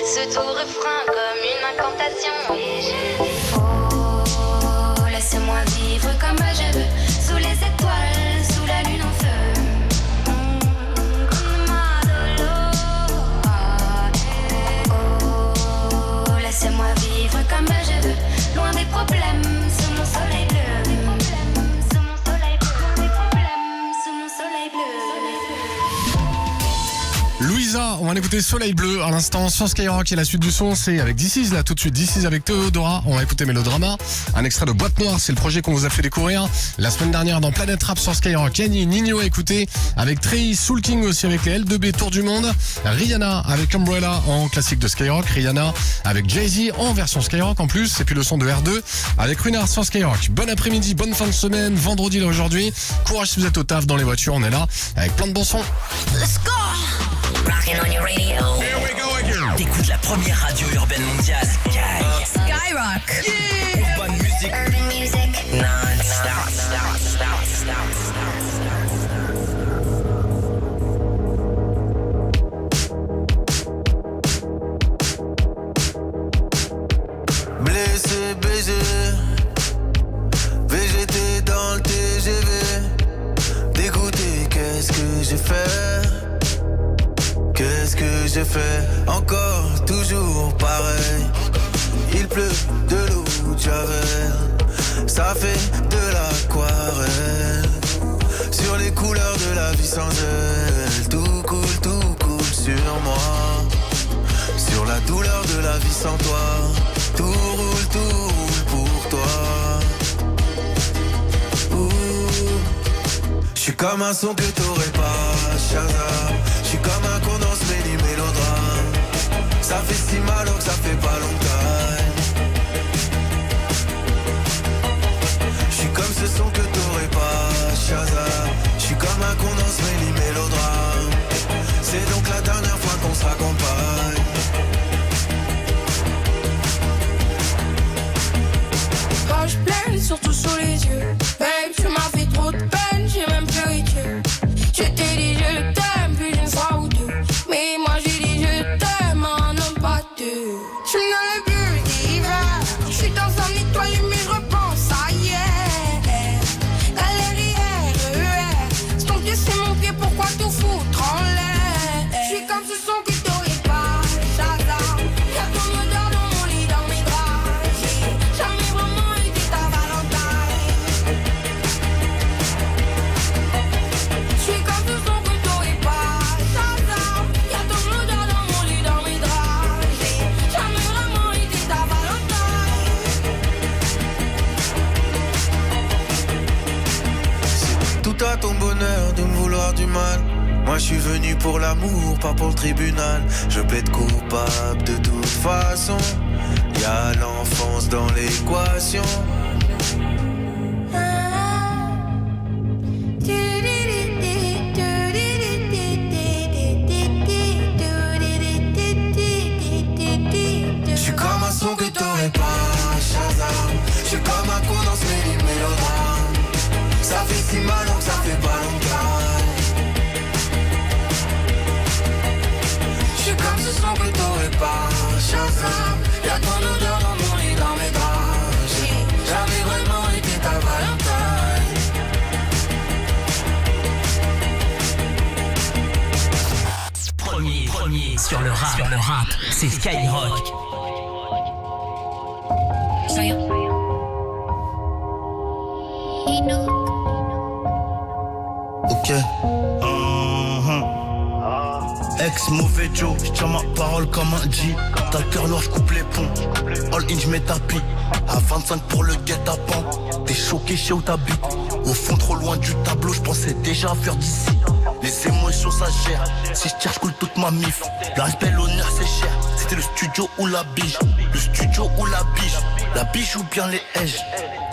ce doux refrain comme une incantation. Et je dis oh, laisse-moi vivre comme je veux, sous les étoiles, sous la lune en feu. Oh, laisse-moi vivre comme je veux, loin des problèmes, sous mon soleil bleu. Sous mon soleil bleu, loin des problèmes, sous mon soleil bleu. Louisa, on va écouter Soleil Bleu à l'instant sur Skyrock et la suite du son c'est avec This Is là tout de suite. This Is avec Théodora, on va écouter Mélodrama, un extrait de Boîte Noire, c'est le projet qu'on vous a fait découvrir la semaine dernière dans Planète Rap sur Skyrock. Yanni, Nino à écouter avec Trey, Soul King aussi avec les L2B Tour du Monde, Rihanna avec Umbrella en classique de Skyrock, Rihanna avec Jay-Z en version Skyrock en plus, et puis le son de R2 avec Runard sur Skyrock. Bon après-midi, bonne fin de semaine, vendredi là aujourd'hui, courage si vous êtes au taf, dans les voitures, on est là avec plein de bons sons. Let's go! Rockin' on your radio. Here we go again. T'écoutes la première radio urbaine mondiale. Skyrock. Yeah. Urban music. Urban music. Non-stop. Blessé, baisé, VGT dans le TGV. Dégoûté, qu'est-ce que j'ai fait? Qu'est-ce que j'ai fait? Encore, toujours pareil. Il pleut de l'eau de Javel, ça fait de l'aquarelle. Sur les couleurs de la vie sans elle, tout coule sur moi. Sur la douleur de la vie sans toi, tout roule pour toi. J'suis comme un son que t'aurais pas, Shazam. J'suis comme un condense mélodrame. Ça fait si mal que ça fait pas longtemps. J'suis comme ce son que t'aurais pas, Shazam. J'suis comme un condense mélodrame. C'est donc la dernière fois qu'on se raccompagne. Poche pleine, surtout sous les yeux. Babe, tu m'as fait trop de peine, j'ai même pleuré Dieu. Je t'ai dit je t'aime, plus d'une fois ou deux. Mais moi j'ai dit je t'aime, un homme pas deux. Je ne l'ai plus d'hiver. Je suis dans un étoile mais je repense à hier. Galerie RER, c'est ton pied, c'est mon pied, pourquoi tout foutre en l'air? Je suis comme ce son que t'aurais pas, Shazam. Y'a ton odeur dans mon lit, dans mes draps. J'ai jamais vraiment été ta Valentine. Je suis comme ce son que t'aurais pas, Shazam. Y'a ton odeur dans mon lit, dans mes draps. J'ai jamais vraiment été ta Valentine. C'est tout à ton bonheur de me vouloir du mal. Moi je suis venu pour l'amour, pas pour le tribunal. Je plaide coupable de toute façon. Y'a l'enfance dans l'équation. J'suis comme un son que t'aurais pas, Shazam. J'suis comme un condensé mélodrame. Ça fait si mal que ça fait pas longtemps. J'suis comme ce son que t'aurais pas, Shazam. Y'a ton odeur dans mon lit, dans mes draps. J'ai jamais vraiment été ta Valentine. Premier sur le rap, c'est Skyrock. Ok. Ex-mauvais Joe, j'tiens ma parole comme un G. T'as le cœur noir, j'coupe les ponts. All in, j'mets tapis. À 25 pour le guet-apens. T'es choqué chez où t'habites. Au fond, trop loin du tableau, j'pensais déjà faire d'ici. Les émotions, ça gère. Si j'tire, j'coule toute ma mif. Le respect, l'honneur, c'est cher. C'était le studio ou la bige. Le studio ou la bige. La bige ou bien les hedges.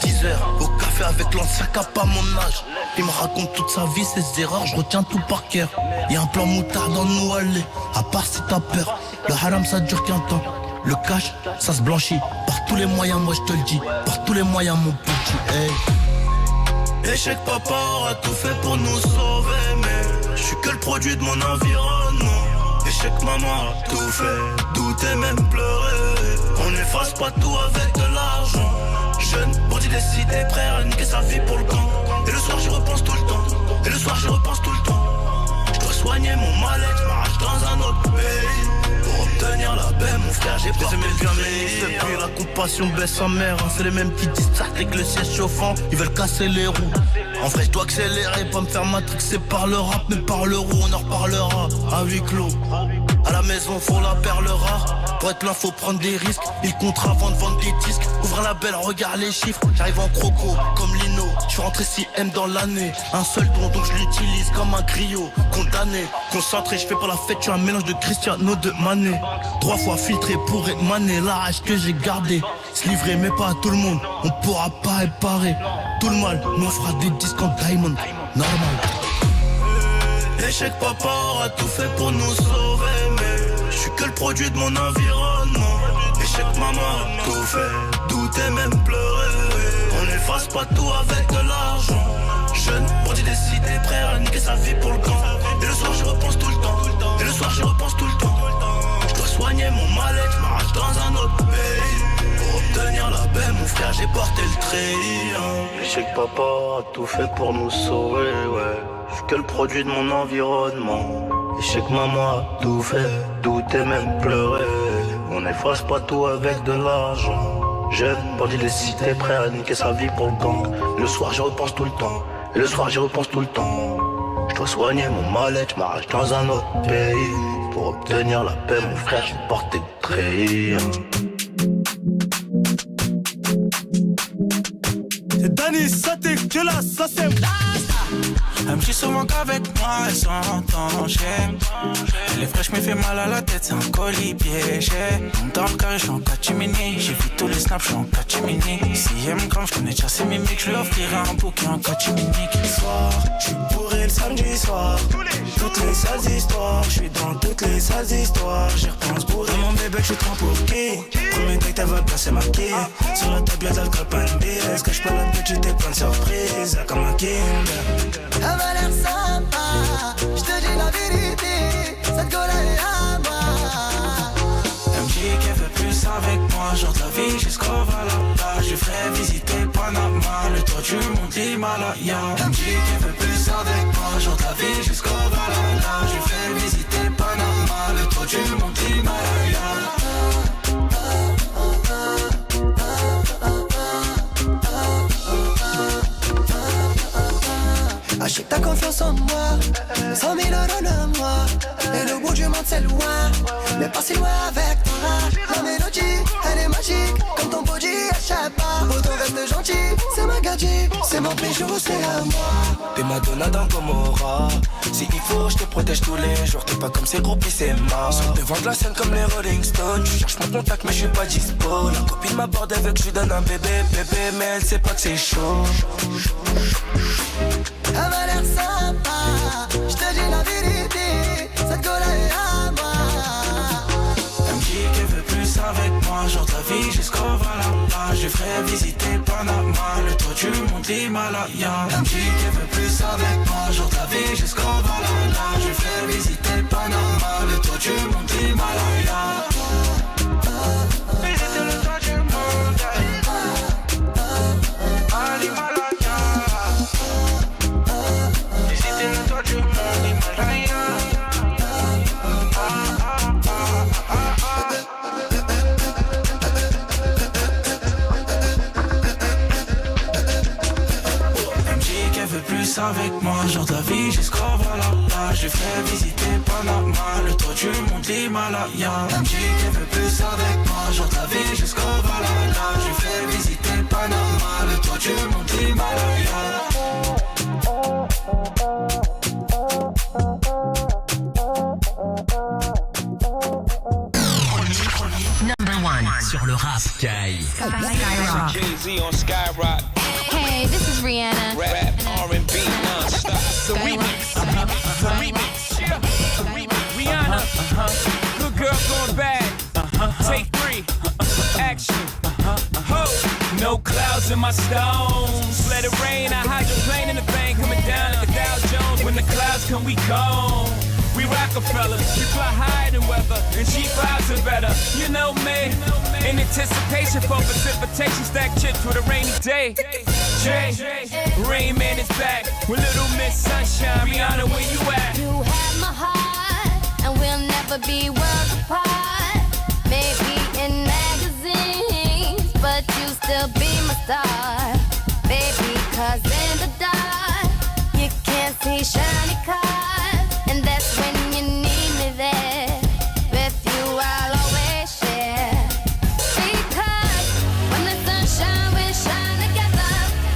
10 heures au café avec l'ancien cap à mon âge. Il me raconte toute sa vie, ses erreurs, je retiens tout par cœur. Y'a un plan moutard dans nous aller, à part si t'as peur. Le haram ça dure qu'un temps, le cash ça se blanchit. Par tous les moyens, moi je te le dis, par tous les moyens mon petit, hey. Échec papa aura tout fait pour nous sauver, mais je suis que le produit de mon environnement. Et Échec, maman a tout fait, douter, même pleurer. On n'efface pas tout avec de l'argent. Jeune, bandit décidé, prêt à niquer sa vie pour le camp. Et le soir j'y repense tout le temps. Et le soir j'y repense tout le temps. Je dois soigner mon mal-être, je m'arrache dans un autre pays. Pour obtenir la paix, mon frère, j'ai porté mes bien mais depuis la compassion baisse sa mère. C'est les mêmes qui disent ça avec le siège chauffant. Ils veulent casser les roues. En vrai je dois accélérer, pas me faire matrixer par le rap. Mais par le roux, on en reparlera à huis clos. À la maison faut la perle rare. Pour être là faut prendre des risques. Ils comptent avant de vendre des disques. Ouvre un label, regarde les chiffres. J'arrive en croco comme Lino. Je suis rentré 6M dans l'année. Un seul don donc je l'utilise comme un griot. Condamné, concentré, je fais pas la fête. Je suis un mélange de Cristiano de Mané. 3 fois filtré pour émaner la rage que j'ai gardée. Se livrer mais pas à tout le monde. On pourra pas réparer tout le mal. Nous on fera des disques en diamond. Normal. Échec, papa aura tout fait pour nous sauver, mais je suis que le produit de mon environnement. Échec, maman a tout fait, douter, même pleurer. On n'efface pas tout avec de l'argent. Jeune, bandit décidé, prêt à niquer sa vie pour le camp. Et le soir j'y repense tout le temps. Et le soir j'y repense tout le temps. Je dois soigner mon mal-être, je m'arrache dans un autre pays. Pour obtenir la paix, mon frère, j'ai porté le treillis. Échec, papa a tout fait pour nous sauver, ouais. Je suis que le produit de mon environnement. Échec, maman a tout fait, douter, même pleurer. On n'efface pas tout avec de l'argent. Jeune, bandit de cité, prêt à niquer sa vie pour le camp. Le soir j'y repense tout le temps. Et le soir j'y repense tout le temps. Je dois soigner mon mal-être, je m'arrache dans un autre pays. Pour obtenir la paix, mon frère, j'ai porté le treillis. C'est Danny, ça dégueulasse, ça c'est elle me dit souvent qu'avec moi elle s'entend, j'aime. Elle est fraîche mais fait mal à la tête, c'est un colis piégé. Dans le carré, j'suis en catimini. J'ai vu tous les snaps, j'suis en catimini. Si elle me crame, j'connais déjà ses mimiques. J'lui offrirai un bouquet en catimini. Soir, j'suis bourré le samedi soir. Toutes les sales histoires, j'suis dans toutes les sales histoires. J'y repense bourré. Mon bébé, j'suis trop pour qui? Premier date, elle va placer ma quille. Sur la table, y'a d'alcool, pas une bise. Est-ce que j'peux la petite et plein de surprises? Comme un Kinder. Elle m'a l'air sympa, je te dis la vérité, cette gueule est à moi. Elle me dit qu'elle veut plus avec moi, genre de la vie jusqu'au Valhalla. Je ferai visiter Panama, le toit du mont Himalaya. Elle me dit qu'elle veut plus avec moi, genre de la vie jusqu'au Valhalla. Je ferai visiter Panama, le toit du mont Himalaya. Achète ta confiance en moi, 100 000 euros le mois. Et le bout du monde c'est loin, mais pas si loin avec toi. La mélodie, elle est magique, comme ton body, échappe pas. Autant reste gentil, c'est ma gadget, c'est mon bijou, c'est à moi. T'es Madonna dans Gomorrah. Si il faut, je te protège tous les jours. T'es pas comme ces groupies, c'est mort. Sur devant de la scène comme les Rolling Stones. Tu cherches mon contact, mais je suis pas dispo. La copine m'aborde avec, je lui donne un bébé, mais elle sait pas que c'est chaud. Elle m'a l'air sympa, je te dis la vérité, cette gueule est à moi. Elle me dit qu'elle veut plus avec moi, genre de la vie jusqu'au Valhalla. Je ferai visiter Panama, le toit du mont Himalaya. Elle me dit qu'elle veut plus avec moi, genre de la vie jusqu'au Valhalla. Je ferai visiter Panama, le toit du mont Himalaya. Visiter le toit du monde à l'Himalaya. Avec moi, genre de la vie jusqu'au Valhalla. Je ferai visiter Panama, le toit du mont Himalaya. Elle me dit qu'elle veut plus avec moi, genre de la vie jusqu'au Valhalla. Je ferai visiter Panama, le toit du mont Himalaya. Number 1 sur le rap. Skyrock. Jay-Z on Skyrock. Hey, this is Rihanna. Rap, R&B, non-stop. The remix. The remix. Yeah. The remix. Rihanna. Good girl going bad. Take 3. Action. Ho. No clouds in my stones. Let it rain. I hydroplane in the bank coming down like a Dow Jones. When the clouds come, we come. We we Rockefeller. We fly higher than weather, and cheap vibes are better. You know me, in anticipation for precipitation, stack chips with a rainy day. Jay, Rain Man is back with Little Miss Sunshine. Rihanna, where you at? You have my heart, and we'll never be worlds apart. Maybe in magazines, but you still be my star. Baby, 'cause in the dark, you can't see shiny cars. And that's when you need me there. With you, I'll always share. Because when the sunshine will shine together,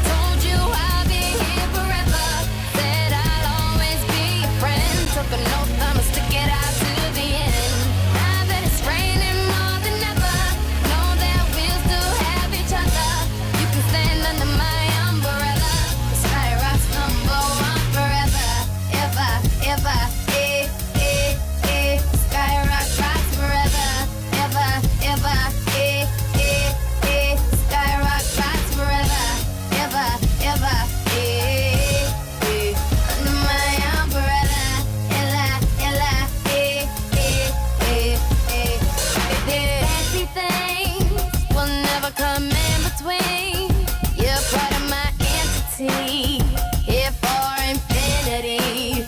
told you I'll be here forever. Said I'll always be your friend. Took an oath, I'ma stick it out to the end. Now that it's raining more than ever, know that we'll still have each other. You can stand under my umbrella. The sky rocks number one forever. Ever, ever, Sky rock rocks forever. Ever, ever, Sky rock rocks forever. Ever, ever, under my umbrella. Fancy things will never come in between. You're part of my entity, here for infinity.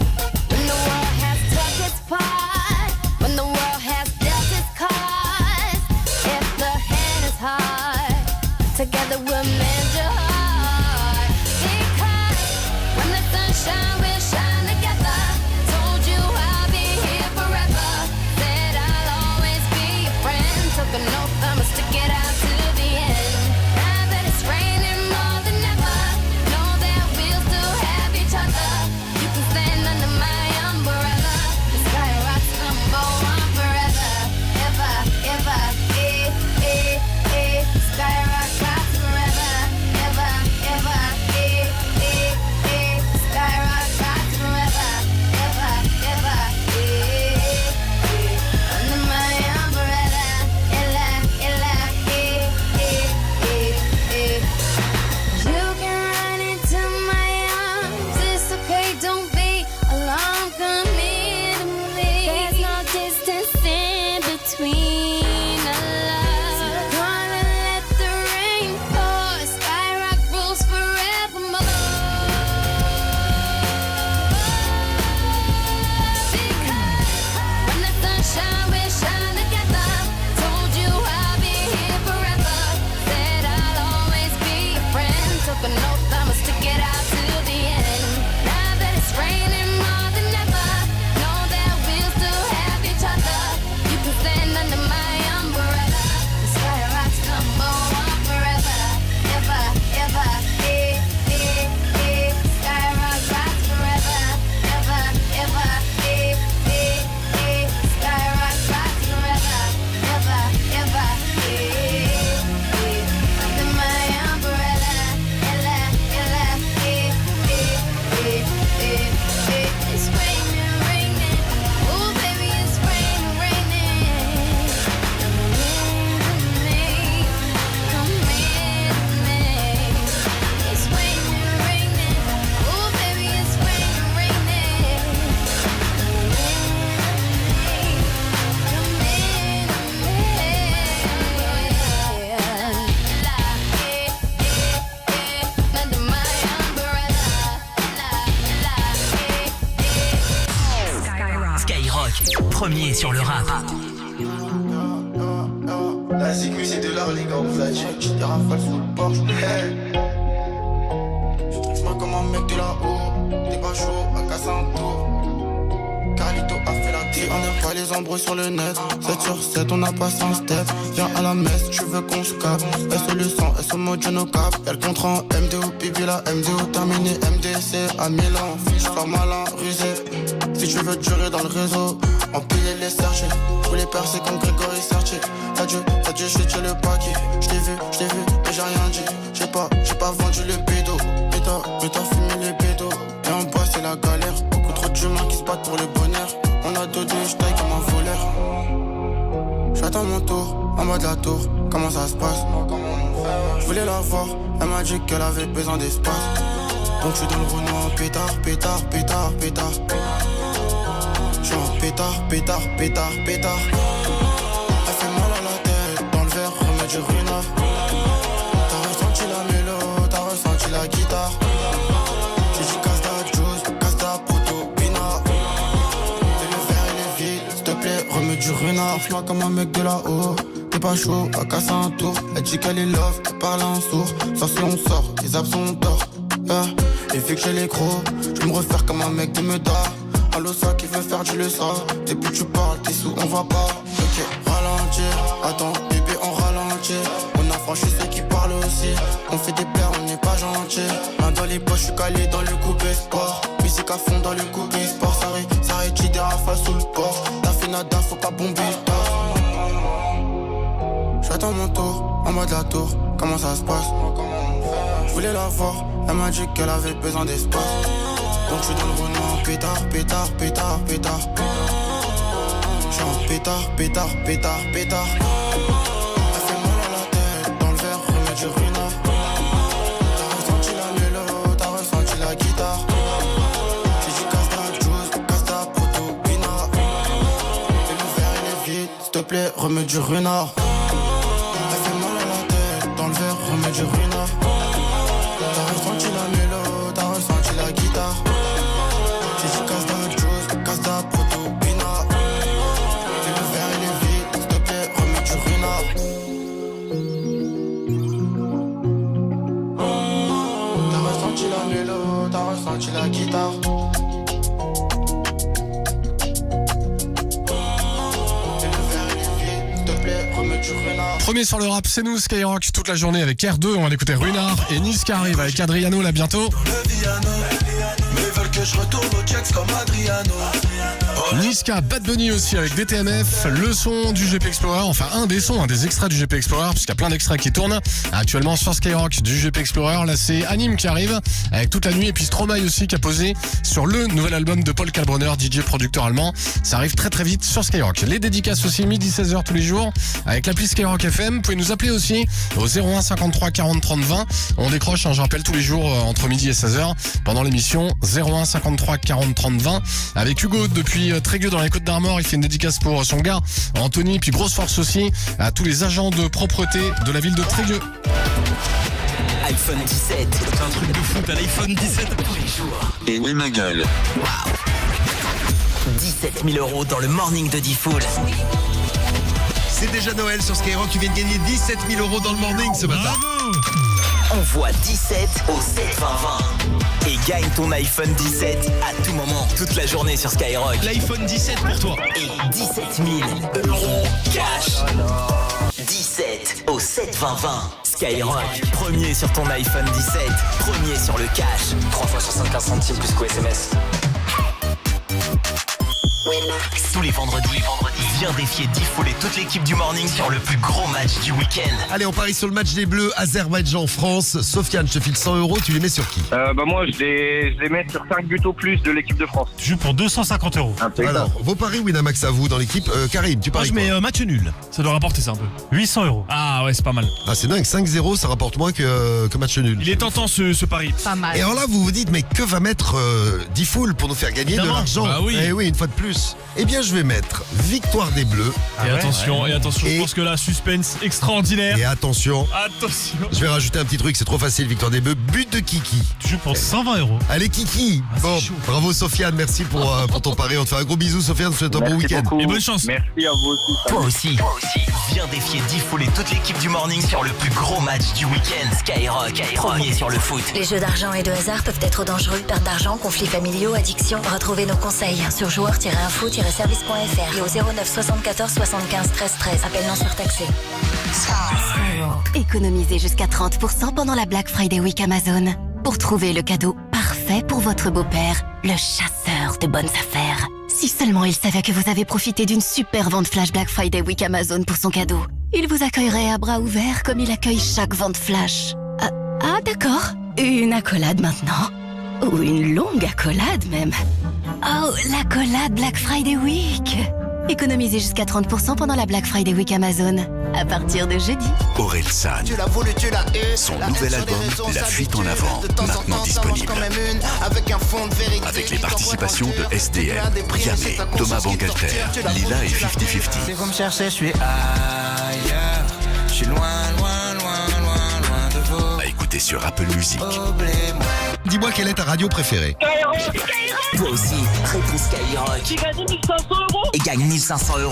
When the world has took its part, when the world has dealt its cards, if the hand is hard, together we'll mend your heart. Because when the sunshine will shine together, told you I'll be here forever. Said I'll always be your friend. Took an oath, I'ma stick it out to the end. Now that it's raining more than ever, know that we'll still have each other. You can stand under my umbrella. The sky rocks number one forever. Ever, ever, Sky rock rocks forever. Ever, ever, Sky rock rocks forever. Ever, ever, under my umbrella. You can run into my arms. It's okay, don't be alarmed. Come into me. There's no distance in between us. So gonna let the rain pour. Sky rock rules forevermore. Because when the sunshine will shine together, told you I'll be here forever. Said I'll always be your friend. Took an oath, I'ma stick it out to the end. Now that it's raining more than ever, know that we'll still have each other. You can stand under my umbrella. The sky rocks number one forever. Ever, ever, Sky rock rocks forever. Ever, ever, Sky rock rocks forever. Ever, ever, under my umbrella. It's raining, raining. Oh, baby, it's raining, raining. Come in to me. It's raining, raining. Oh, baby, it's raining, raining. Come in to me. Under my umbrella. Skyrock, premier sur le rap. La sécu c'est de l'or les gars, on flat check, j'ai des rafales sous le Porsche. Je vois comme un mec de là-haut, t'es pas chaud, à casser un tour. Carlito a fait la tire, on n'aime pas les embrouilles sur le net. 7 sur 7, on a passé un step. Viens à la messe, tu veux qu'on se capte. Elle le sang, elle se mode no cap. Elle contre en MDO, bibi la MDO terminé MDC à Milan. Fiche, sois malin, rusé. Si tu veux durer dans le réseau, empiler les sergés. Tous les percés comme Grégory Sertier. T'as dû j'ai tué le paquet. J't'ai vu, mais j'ai rien dit. J'ai pas vendu le bédo. Mais t'as fumé les bédos. Et en bas c'est la galère. Beaucoup trop d'humains qui se battent pour le bonheur. On a deux j'taille comme un voleur. J'attends mon tour, en bas de la tour. Comment ça se passe? Je voulais la voir, elle m'a dit qu'elle avait besoin d'espace. Donc je suis dans le Renault, pétard. J'suis un pétard, pétard, pétard, pétard. Elle fait mal à la tête, dans le verre, remets du ruinard. T'as ressenti la mélo, t'as ressenti la guitare. J'ai dit casse-ta juice, casse-ta proto, pina. Et le verre il est vide, s'il te plaît, remets du ruinard. Fais-moi comme un mec de là-haut. T'es pas chaud, à casser un tour. Elle dit qu'elle est love, elle parle en sourd. Sans si on sort, les absents d'or. Et vu que j'ai les gros, je me refaire comme un mec de Meda. Allo ça qui veut faire du le ça. Depuis tu parles, t'es sous, on va pas. Ok, ralentir, attends, bébé on ralentit. On a franchi ceux qui parlent aussi. On fait des plaies, on n'est pas gentil. Main dans les poches, je suis calé dans le coupé sport. Musique à fond dans le coupé sport. Ça rétire des rafales sous le port. T'as fait nada, faut pas bomber le torse. J'attends mon tour, en mode la tour, comment ça se passe? Je voulais la voir, elle m'a dit qu'elle avait besoin d'espace. Donc je suis dans le roulement, pétard, pétard, pétard, pétard. J'suis un pétard, pétard, pétard, pétard. Elle fait mal à la tête, dans le verre, remets du ruinard. T'as ressenti la mélo, t'as ressenti la guitare. J'ai dit casse ta juice, casse ta proto, pina. Et le verre il est vide, s'il te plaît, remets du ruinard. Remets du ruinard. T'as ressenti la mélo, t'as ressenti la guitare. J'ai dit casse ta juice, casse ta proto, pina. Et le verre il est vide, s'il te plaît, remets du ruinard. T'as ressenti la mélo, t'as ressenti la guitare. Premier sur le rap, c'est nous Skyrock toute la journée avec R2, on va écouter Ruinard et Niska arrive avec Adriano là bientôt. Mais veulent que je retourne au Jacks comme Adriano. Niska, Bad Bunny aussi avec DTMF, le son du GP Explorer, enfin un des sons, un des extraits du GP Explorer, puisqu'il y a plein d'extraits qui tournent actuellement sur Skyrock du GP Explorer. Là c'est Anime qui arrive avec toute la nuit et puis Stromae aussi qui a posé sur le nouvel album de Paul Kalbrenner, DJ producteur allemand. Ça arrive très très vite sur Skyrock. Les dédicaces aussi midi 16h tous les jours avec l'appli Skyrock FM. Vous pouvez nous appeler aussi au 01 53 40 30 20. On décroche, je rappelle, tous les jours entre midi et 16h pendant l'émission 01 53 40 30 20 avec Hugo depuis Trégueux dans les Côtes d'Armor. Il fait une dédicace pour son gars Anthony, puis grosse force aussi à tous les agents de propreté de la ville de Trégueux. iPhone 17. C'est un truc de fou, t'as l'iPhone 17 Tous les jours. Et oui ma gueule. Waouh. 17 000 € dans le morning de Diffoul. C'est déjà Noël sur Skyrock, tu viens de gagner 17 000 € dans le morning ce matin. Envoie 17 au 7 20 20 et gagne ton iPhone 17 à tout moment, toute la journée sur Skyrock. L'iPhone 17 pour toi. Et 17 000 € cash. 17 au 7 20 20. Skyrock, premier sur ton iPhone 17, premier sur le cash. 3 fois 75 centimes plus qu'au SMS. Tous les vendredis, viens défier Diffoul et toute l'équipe du morning sur le plus gros match du week-end. Allez, on parie sur le match des Bleus, Azerbaïdjan-France. Sofiane, je te file 100 €, tu les mets sur qui? Moi, je les mets sur 5 buts au plus de l'équipe de France. Tu joues pour 250 €. Alors, vos paris Winamax à vous dans l'équipe. Karim, tu paries Moi je mets match nul. Ça doit rapporter ça un peu. 800 €. Ah ouais, c'est pas mal. Ah, c'est dingue, 5-0, ça rapporte moins que match nul. Il est tentant ce pari. Pas mal. Et alors là, vous vous dites, mais que va mettre Diffoul pour nous faire gagner de Évidemment. l'argent? Bah oui. Eh oui, une fois de plus. Eh bien, je vais mettre victoire des Bleus. Et attention, Et- je pense que là, suspense extraordinaire. Et attention, Attention. je vais rajouter un petit truc, c'est trop facile, victoire des Bleus. But de Kiki. Tu joues pour 120 €. Allez, Kiki. c'est Bon, chaud. bravo Sofiane, merci pour ton pari. On te fait un gros bisou, Sofiane, on te souhaite un bon Merci week-end. beaucoup. Et bonne chance. Merci à vous aussi. Toi aussi, viens défier Diffoul et toute l'équipe du morning sur le plus gros match du week-end. Skyrock, premier sur le foot. Les jeux d'argent et de hasard peuvent être dangereux. Perte d'argent, conflits familiaux, addiction. Retrouvez nos conseils sur joueurs-info-service.fr et au 09 74 75 13 13. Appel non surtaxé. Économisez jusqu'à 30% pendant la Black Friday Week Amazon. Pour trouver le cadeau parfait pour votre beau-père, le chasseur de bonnes affaires. Si seulement il savait que vous avez profité d'une super vente flash Black Friday Week Amazon pour son cadeau. Il vous accueillerait à bras ouverts comme il accueille chaque vente flash. Ah d'accord, une accolade maintenant. Ou une longue accolade même. Oh, l'accolade Black Friday Week. Économisez jusqu'à 30% pendant la Black Friday Week Amazon. à partir de jeudi. Orelsan. Tu l'as voulu, tu l'as eu. Son nouvel album, La Fuite en avant, maintenant disponible. Avec les participations de SDM, Yamé, Thomas Bangalter, Lila et 50-50. Si vous me cherchez, je suis ailleurs. Je suis loin de vous. À écouter sur Apple Music. Dis-moi quelle est ta radio préférée. Toi aussi, réponds Skyrock. Tu gagnes 1500 € Et gagne 1500 €.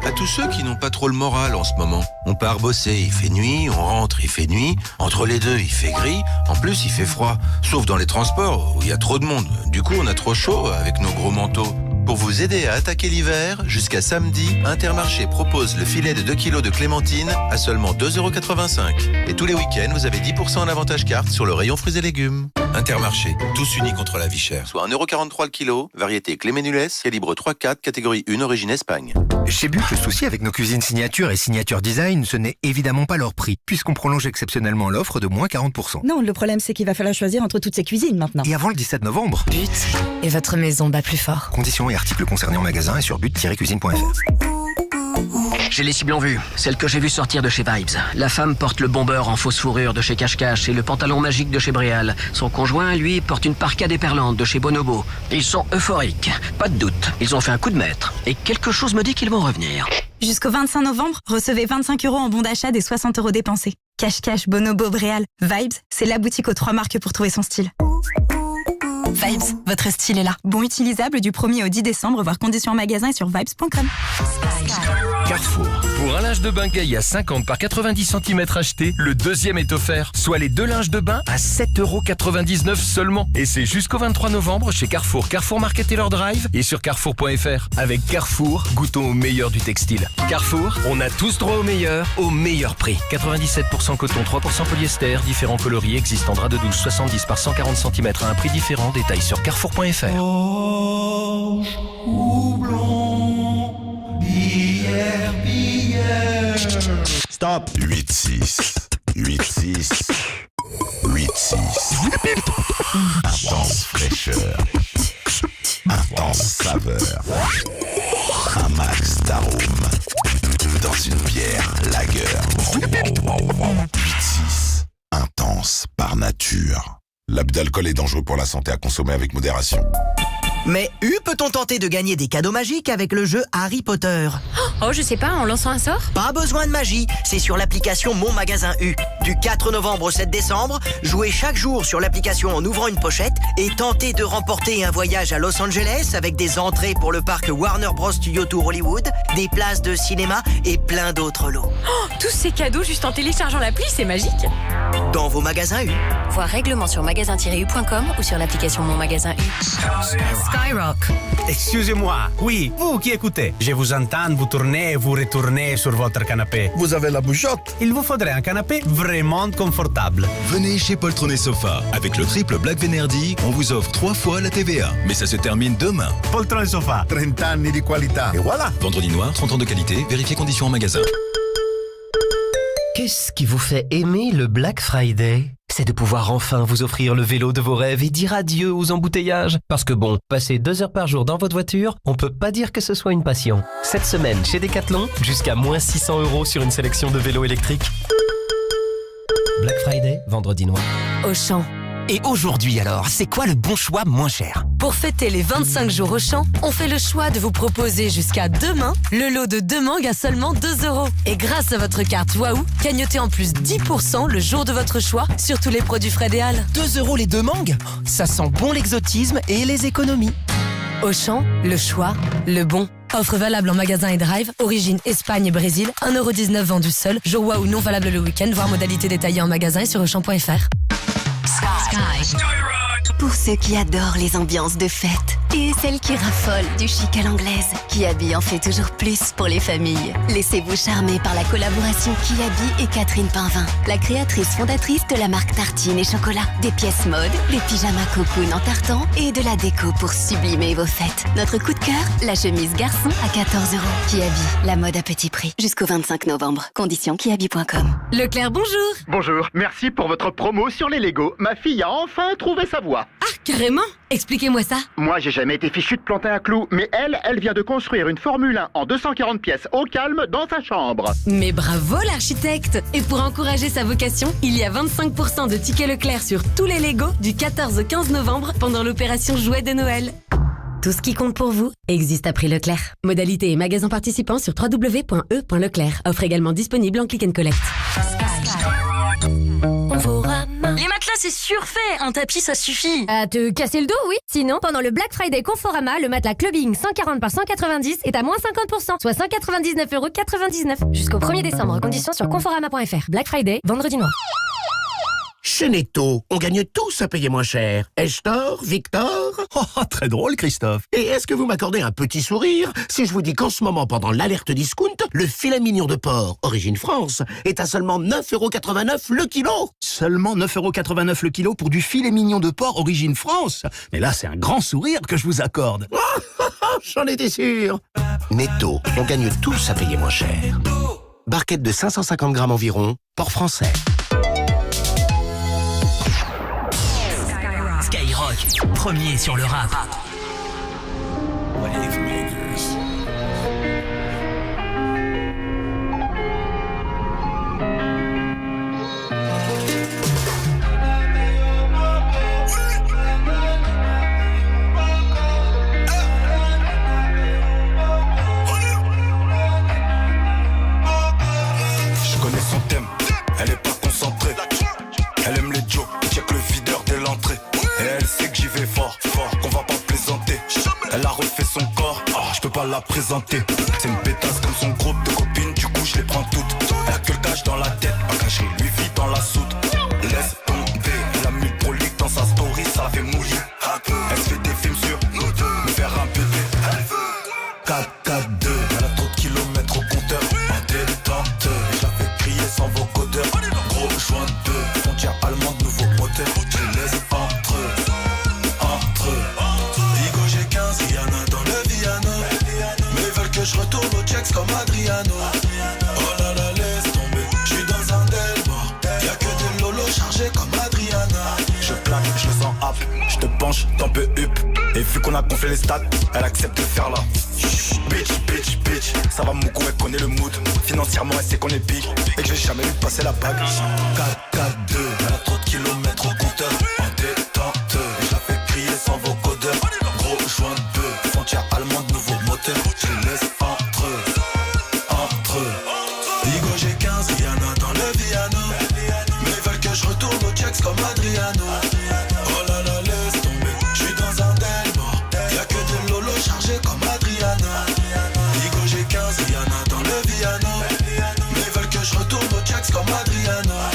À tous ceux qui n'ont pas trop le moral en ce moment. On part bosser, il fait nuit, on rentre, il fait nuit. Entre les deux, il fait gris. En plus, il fait froid. Sauf dans les transports, où il y a trop de monde. Du coup, on a trop chaud avec nos gros manteaux. Pour vous aider à attaquer l'hiver, jusqu'à samedi, Intermarché propose le filet de 2 kg de clémentine à seulement 2,85 €. Et tous les week-ends, vous avez 10% en avantage carte sur le rayon fruits et légumes. Intermarché, tous unis contre la vie chère. Soit 1,43 € le kilo, variété Clémenules, calibre 3-4, catégorie 1, origine Espagne. Chez Buc, le souci avec nos cuisines signature et signature design, ce n'est évidemment pas leur prix, puisqu'on prolonge exceptionnellement l'offre de moins 40%. Non, le problème c'est qu'il va falloir choisir entre toutes ces cuisines maintenant. Et avant le 17 novembre. But, et votre maison bat plus fort. Conditions et articles concernés en magasin et sur but-cuisine.fr. J'ai les cibles en vue, celle que j'ai vue sortir de chez Vibes. La femme porte le bomber en fausse fourrure de chez Cache-Cache et le pantalon magique de chez Bréal. Son conjoint, lui, porte une parka déperlante de chez Bonobo. Ils sont euphoriques, pas de doute. Ils ont fait un coup de maître. Et quelque chose me dit qu'ils vont revenir. Jusqu'au 25 novembre, recevez 25 € en bon d'achat des 60 € dépensés. Cache-Cache, Bonobo, Bréal, Vibes, c'est la boutique aux 3 marques pour trouver son style. Vibes, votre style est là. Bon utilisable du 1er au 10 décembre, voir conditions en magasin et sur vibes.com. Carrefour. Pour un linge de bain Gaïa à 50 par 90 cm acheté, le deuxième est offert. Soit les 2 linges de bain à 7,99 € seulement. Et c'est jusqu'au 23 novembre chez Carrefour, Carrefour Market et leur drive et sur carrefour.fr. Avec Carrefour, goûtons au meilleur du textile. Carrefour, on a tous droit au meilleur prix. 97% coton, 3% polyester, différents coloris existent en drap de douche 70 par 140 cm à un prix différent. Détails sur carrefour.fr. Stop. 8-6. 8-6. 8-6. Intense fraîcheur. Intense saveur. Un max d'arôme. Dans une bière lager. 8-6. Intense par nature. L'abus d'alcool est dangereux pour la santé, à consommer avec modération. Mais peut-on tenter de gagner des cadeaux magiques avec le jeu Harry Potter? Oh, je sais pas, en lançant un sort? Pas besoin de magie, c'est sur l'application Mon Magasin U. Du 4 novembre au 7 décembre, jouez chaque jour sur l'application en ouvrant une pochette et tentez de remporter un voyage à Los Angeles avec des entrées pour le parc Warner Bros Studio Tour Hollywood, des places de cinéma et plein d'autres lots. Oh, tous ces cadeaux juste en téléchargeant l'appli, c'est magique. Dans vos magasins U. Voir règlement sur magasin-u.com ou sur l'application Mon Magasin U. Skyrock. Excusez-moi, oui, vous qui écoutez. Je vous entends, vous tournez et vous retournez sur votre canapé. Vous avez la bougeotte. Il vous faudrait un canapé vraiment confortable. Venez chez Poltron et Sofa. Avec le triple Black Venerdì, on vous offre 3 fois la TVA. Mais ça se termine demain. Poltron et Sofa. 30 anni di qualità. Et voilà. Vendredi noir, 30 ans de qualité. Vérifiez conditions en magasin. Qu'est-ce qui vous fait aimer le Black Friday ? C'est de pouvoir enfin vous offrir le vélo de vos rêves et dire adieu aux embouteillages. Parce que bon, passer 2 heures par jour dans votre voiture, on peut pas dire que ce soit une passion. Cette semaine, chez Decathlon, jusqu'à moins 600 € sur une sélection de vélos électriques. Black Friday, vendredi noir. Auchan. Et aujourd'hui alors, c'est quoi le bon choix moins cher? Pour fêter les 25 jours Auchan, on fait le choix de vous proposer jusqu'à demain le lot de 2 mangues à seulement 2 €. Et grâce à votre carte Waouh, gagnotez en plus 10% le jour de votre choix sur tous les produits Fred et Al. 2 € les 2 mangues? Ça sent bon l'exotisme et les économies. Auchan, le choix, le bon. Offre valable en magasin et drive, origine Espagne et Brésil, 1,19 € vendu seul, jour Waouh non valable le week-end, voire modalité détaillée en magasin et sur auchan.fr. Sky. Pour ceux qui adorent les ambiances de fête et celles qui raffolent du chic à l'anglaise, Kiabi en fait toujours plus pour les familles. Laissez-vous charmer par la collaboration Kiabi et Catherine Pinvin, la créatrice fondatrice de la marque Tartine et Chocolat. Des pièces mode, des pyjamas cocoon en tartan et de la déco pour sublimer vos fêtes. Notre coup de cœur, la chemise garçon à 14 €. Kiabi, la mode à petit prix. Jusqu'au 25 novembre. Conditions kiabi.com. Leclerc, bonjour. Bonjour, merci pour votre promo sur les Lego. Ma fille a enfin trouvé sa voie. Ah, carrément. Expliquez-moi ça. Moi, j'ai jamais été fichu de planter un clou, mais elle vient de construire une Formule 1 en 240 pièces au calme dans sa chambre. Mais bravo l'architecte! Et pour encourager sa vocation, il y a 25% de tickets Leclerc sur tous les Lego du 14 au 15 novembre pendant l'opération Jouet de Noël. Tout ce qui compte pour vous existe à prix Leclerc. Modalité et magasins participants sur www.e.leclerc. Offre également disponible en click and collect. Les matelas, c'est surfait. Un tapis, ça suffit. À te casser le dos, oui. Sinon, pendant le Black Friday Conforama, le matelas Clubbing 140 par 190 est à moins 50%, soit 199,99 €. Jusqu'au 1er décembre. Conditions sur conforama.fr. Black Friday, vendredi noir. Chez Netto, on gagne tous à payer moins cher. Ai-je tort, Victor? Oh, très drôle, Christophe. Et est-ce que vous m'accordez un petit sourire si je vous dis qu'en ce moment, pendant l'alerte discount, le filet mignon de porc, origine France, est à seulement 9,89 € le kilo? Seulement 9,89 € le kilo pour du filet mignon de porc, origine France? Mais là, c'est un grand sourire que je vous accorde. J'en étais sûr. Netto, on gagne tous à payer moins cher. Barquette de 550 grammes environ, porc français. Skyrock, premier sur le rap. Je connais son thème, elle est pas concentrée. Elle aime les jokes, check le videur dès l'entrée. Et elle sait que j'y vais fort, qu'on va pas plaisanter. Elle a refait son corps, je peux pas la présenter. C'est une pétasse comme son groupe de copines, du coup je les prends toutes. Elle a que le cash dans la tête, pas caché, lui vit dans la soute. Laisse tomber, elle a mis le prolique dans sa story, ça fait mouiller. Elle se fait des films sur nous deux, me faire un bébé. 4-4-2, elle a trop de kilomètres au compteur. En détente, je la fais crier sans vocodeur. Gros joint de frontière allemande, nouveau moteur. Je laisse entre eux. Digo j'ai 15, Rihanna dans le Viano. Mais ils veulent que je retourne au checks comme Adriano. Oh là là, laisse tomber, je suis dans un Delmore. Y'a que des lolos chargés comme Adriana. Je plaque, je le sens hap, je te penche, t'en peux up. Et vu qu'on a gonflé les stats, elle accepte de faire là. Bitch, ça va mon coup, elle connaît le mood. Financièrement, elle sait qu'on est big et que j'ai jamais vu passer la bague. 4-4-2, elle a trop de kilomètres au compteur. En détente, je la fais crier sans vocodeur. Gros joint de bœuf, frontière allemande, nouveau moteur. Je laisse entre eux. Digo j'ai 15, Rihanna dans le Viano. Mais ils veulent que je retourne au checks comme Adriano. Oh là là, laisse tomber, je suis dans un Delmore. Y'a que des lolos chargés comme Adriana. Digo j'ai 15, Rihanna dans le Viano. Mais ils veulent que je retourne au checks comme Adriana.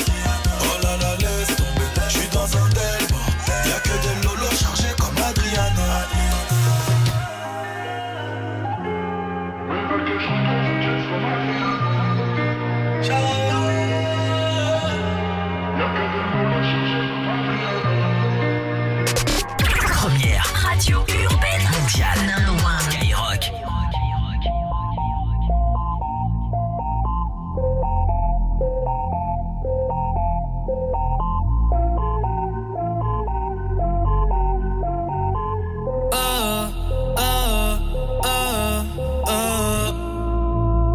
Oh là là, laisse tomber, je suis dans un Delmore. Y'a que des lolos chargés comme Adriana. Première radio urbaine mondiale. Skyrock.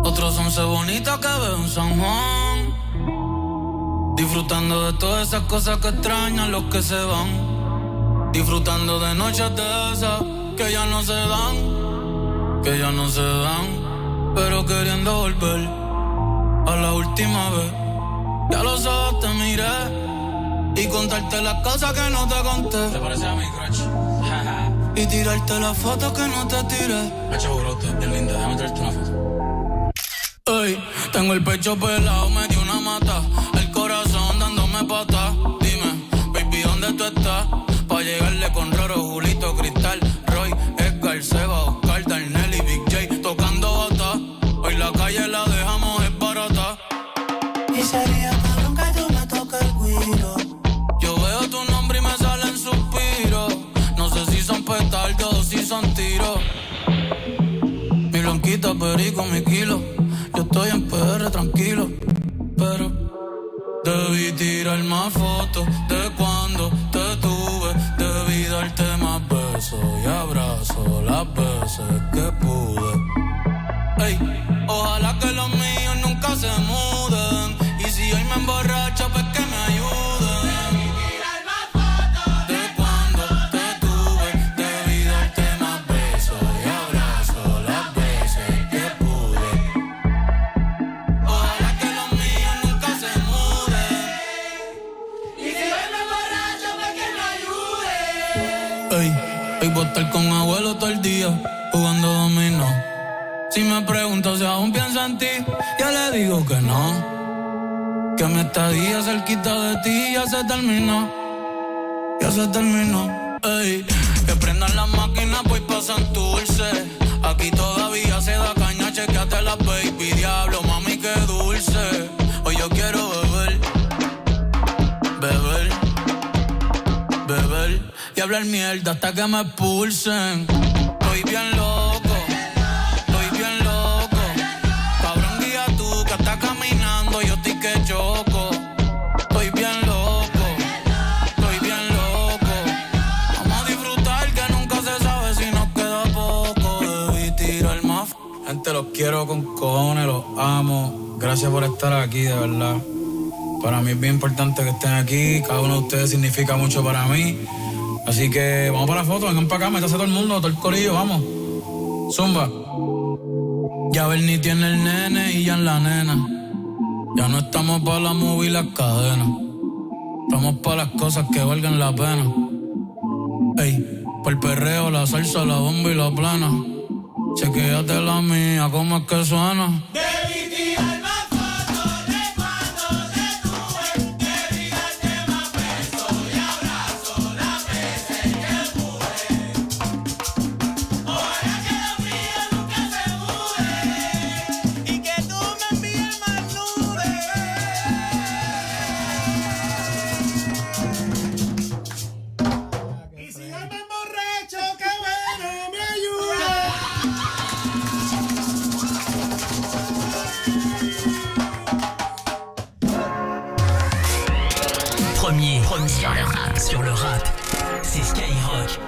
Otros 11 bonitas que veo en San Juan, disfrutando de todas esas cosas que extrañan los que se van, disfrutando de noches de esas que ya no se dan, pero queriendo volver a la última vez. Ya los ojos te miré y contarte las cosas que no te conté. ¿Te parece a mi crush? Y tirarte las fotos que no te tiré. Hacho brote, es linda, déjame traerte una foto. Ey, tengo el pecho pelado, me dio una mata. El corazón dándome patas. Dime, baby, ¿dónde tú estás? Pa' llegarle con Roro, Julito, Cristal, Roy, Edgar, Seba, Oscar, Darnell y Big J tocando bata. Hoy la calle la dejamos es barata. Y sería cabrón que tú me toques el guiro. Yo veo tu nombre y me salen suspiros. No sé si son petardos o si son tiros. Mi blanquita, perico, mi kilo. Yo estoy en PR tranquilo, pero debí tirar más fotos de cuando te tuve, debí darte más besos. beso y abrazo las veces que pude. Ey, ojalá que los míos nunca se muden. Y si hoy me emborracho, pues que me ayuden. De cuando te tuve, debí darte más besos y abrazo las veces que pude. Ojalá que los míos nunca se muden. Y si hoy me emborracho, pues que me ayuden. Ey, hoy voy a estar con abuelo todo el día, jugando dominó. Si me pregunto si aún pienso en ti, yo le digo que no. Que mi estadía cerquita de ti ya se terminó. Ya se terminó. Ey, que prendan las máquinas, voy pa' Santurce. Aquí todavía se da caña, chequeate la baby. Diablo, mami, qué dulce. Hoy yo quiero beber. Beber. Beber. Y hablar mierda hasta que me expulsen. Estoy bien loco. Yo estoy que choco, estoy bien loco, vamos a disfrutar que nunca se sabe si nos queda poco, debí tirar más. Gente, los quiero con cojones, los amo, gracias por estar aquí, de verdad. Para mí es bien importante que estén aquí, cada uno de ustedes significa mucho para mí, así que vamos para la foto, vengan para acá, métase todo el mundo, todo el corillo, vamos, zumba. Ya Bernie tiene el nene y ya en la nena. Ya no estamos pa' la movie y las cadenas. Estamos pa' las cosas que valgan la pena. Ey, pa' el perreo, la salsa, la bomba y la plana. Chequéate la mía, ¿cómo es que suena? Debí tirar más fotos de cuando te tuve. Debí darte más besos y abrazo las veces que pude. Ojalá que los míos nunca se muden. Y que tú me envíes más nubes. Y si yo me emborracho, que bueno me ayude. Premier sur le rap, c'est Skyrock.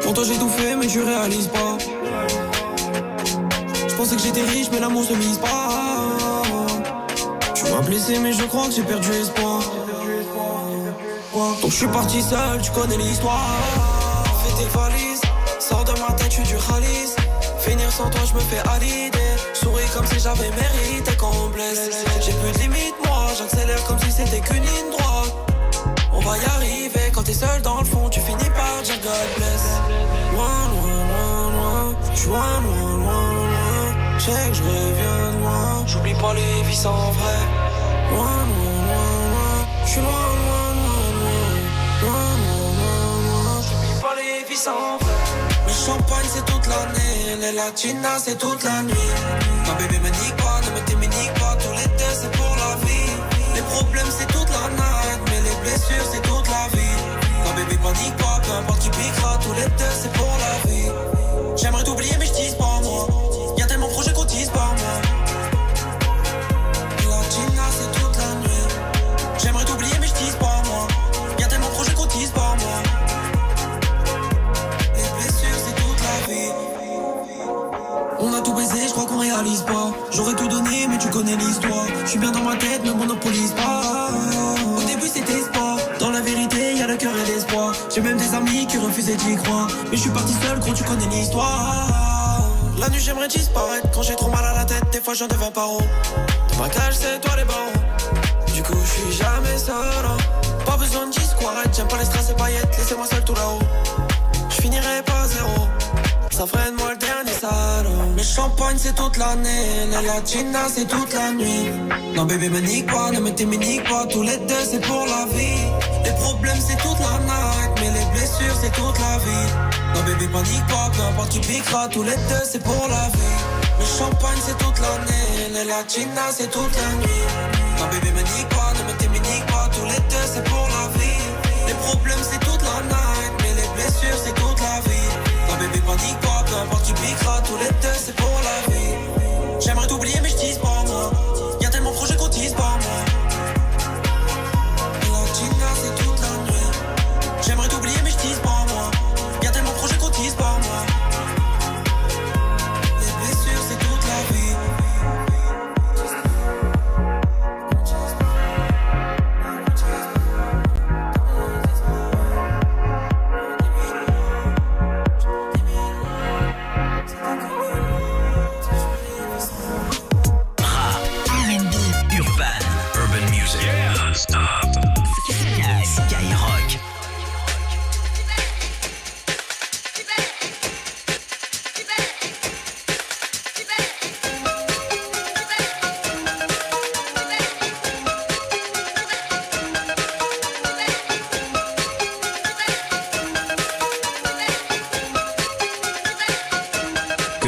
Pour toi j'ai tout fait mais tu réalises pas. Je pensais que j'étais riche mais l'amour se mise pas. Tu m'as blessé mais je crois que j'ai perdu espoir. Donc je suis parti seul, tu connais l'histoire. Fais tes valises, sors de ma tête, je suis du Khalis. Finir sans toi je me fais à l'idée. Souris comme si j'avais mérité qu'on me blesse. J'ai plus de limite moi, j'accélère comme si c'était qu'une ligne droite. On va y arriver, quand t'es seul dans le fond, tu finis par dire God bless. Loin, loin, loin, loin, j'suis loin, loin, loin, loin. J'sais que j'reviens de loin, j'oublie pas les vies sans vrai. Loin, loin, loin, loin, j'suis loin, loin, loin, loin. Loin, loin, loin, loin, j'oublie pas les vies sans vrai. Le champagne c'est toute l'année, les latinas c'est toute la nuit. Non bébé me nique pas, ne me t'éminique pas, tous les deux c'est pour la vie. Les problèmes c'est toute la night, mais les blessures c'est toute la vie. Non bébé panique pas, peu importe qui piquera, tous les deux c'est pour la vie. J'aimerais t'oublier mais j'tise pas moi, y'a tellement de projets qu'on tise par moi. Latina c'est toute la nuit. J'aimerais t'oublier mais j'tise pas moi, y'a tellement de projets qu'on tise par moi. Les blessures c'est toute la vie. On a tout baisé, je crois qu'on réalise pas. J'aurais tout donné mais tu connais l'histoire. Je suis bien dans ma tête, ne monopolise pas. Au début c'était sport, dans la vérité y'a le cœur et l'espoir. J'ai même des amis qui refusaient d'y croire. Mais je suis parti seul, gros tu connais l'histoire. La nuit j'aimerais disparaître, quand j'ai trop mal à la tête, des fois j'en deviens paro. Dans ma cage c'est toi les barreaux. Du coup je suis jamais seul hein. Pas besoin de disquarette, j'aime pas les strass et paillettes. Laissez-moi seul tout là-haut, je finirai pas zéro. Ça ferait de moi le dernier salaud. Le champagne c'est toute l'année, les latinas c'est toute la nuit. Non bébé me nique pas, ne me t'éminique pas, tous les deux c'est pour la vie. Les problèmes c'est toute la night, mais les blessures c'est toute la vie. Non bébé panique pas, peu importe qui piquera, tous les deux c'est pour la vie. Le champagne c'est toute l'année, les latinas c'est toute la nuit. Non bébé me nique pas, ne me t'éminique pas, tous les deux c'est pour la vie. Les problèmes c'est toute la night, mais les blessures c'est toute la vie. Non bébé panique pas, peu importe qui piquera, tous les deux c'est pour la vie.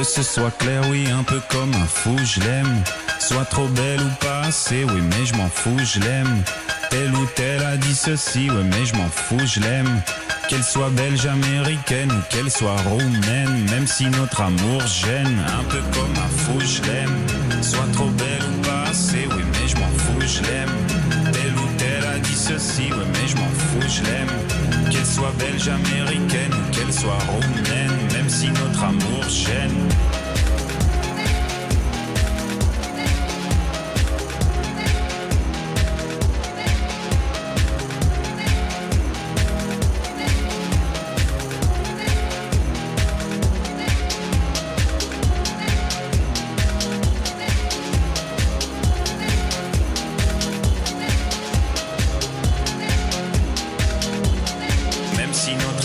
Que ce soit clair, oui, un peu comme un fou, je l'aime. Soit trop belle ou pas assez, oui, mais je m'en fous, je l'aime. Telle ou telle a dit ceci, ouais, mais je m'en fous, je l'aime. Qu'elle soit belge, américaine ou qu'elle soit roumaine, même si notre amour gêne, un peu comme un fou, je l'aime. Soit trop belle ou pas assez, oui, mais je m'en fous, je l'aime. Telle ou telle a dit ceci, ouais, mais je m'en fous, je l'aime. Qu'elle soit belge, américaine ou qu'elle soit roumaine, même si notre amour gêne.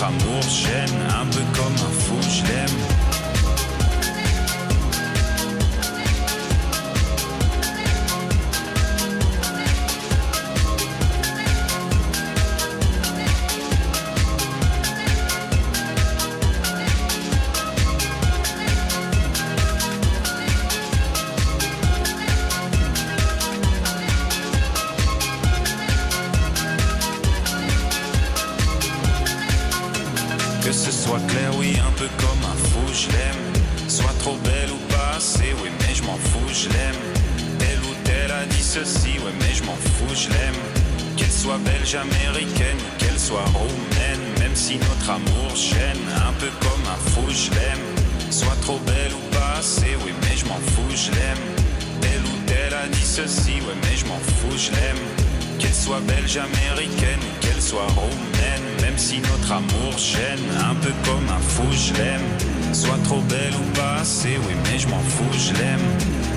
Amour gêne, un peu comme un fou, je l'aime. Que ce soit clair, oui, un peu comme un fou, je l'aime. Soit trop belle ou pas assez, oui, mais je m'en fous, je l'aime. Telle ou telle a dit ceci, ouais, mais je m'en fous, je l'aime. Qu'elle soit belge, américaine ou qu'elle soit roumaine, même si notre amour gêne, un peu comme un fou, je l'aime. Soit trop belle ou pas assez, oui, mais je m'en fous, je l'aime. Telle ou telle a dit ceci, ouais, mais je m'en fous, je l'aime. Qu'elle soit belge, américaine ou qu'elle soit roumaine, même si notre amour gêne, un peu comme un fou, je l'aime. Soit trop belle ou pas assez, oui, mais je m'en fous, je l'aime.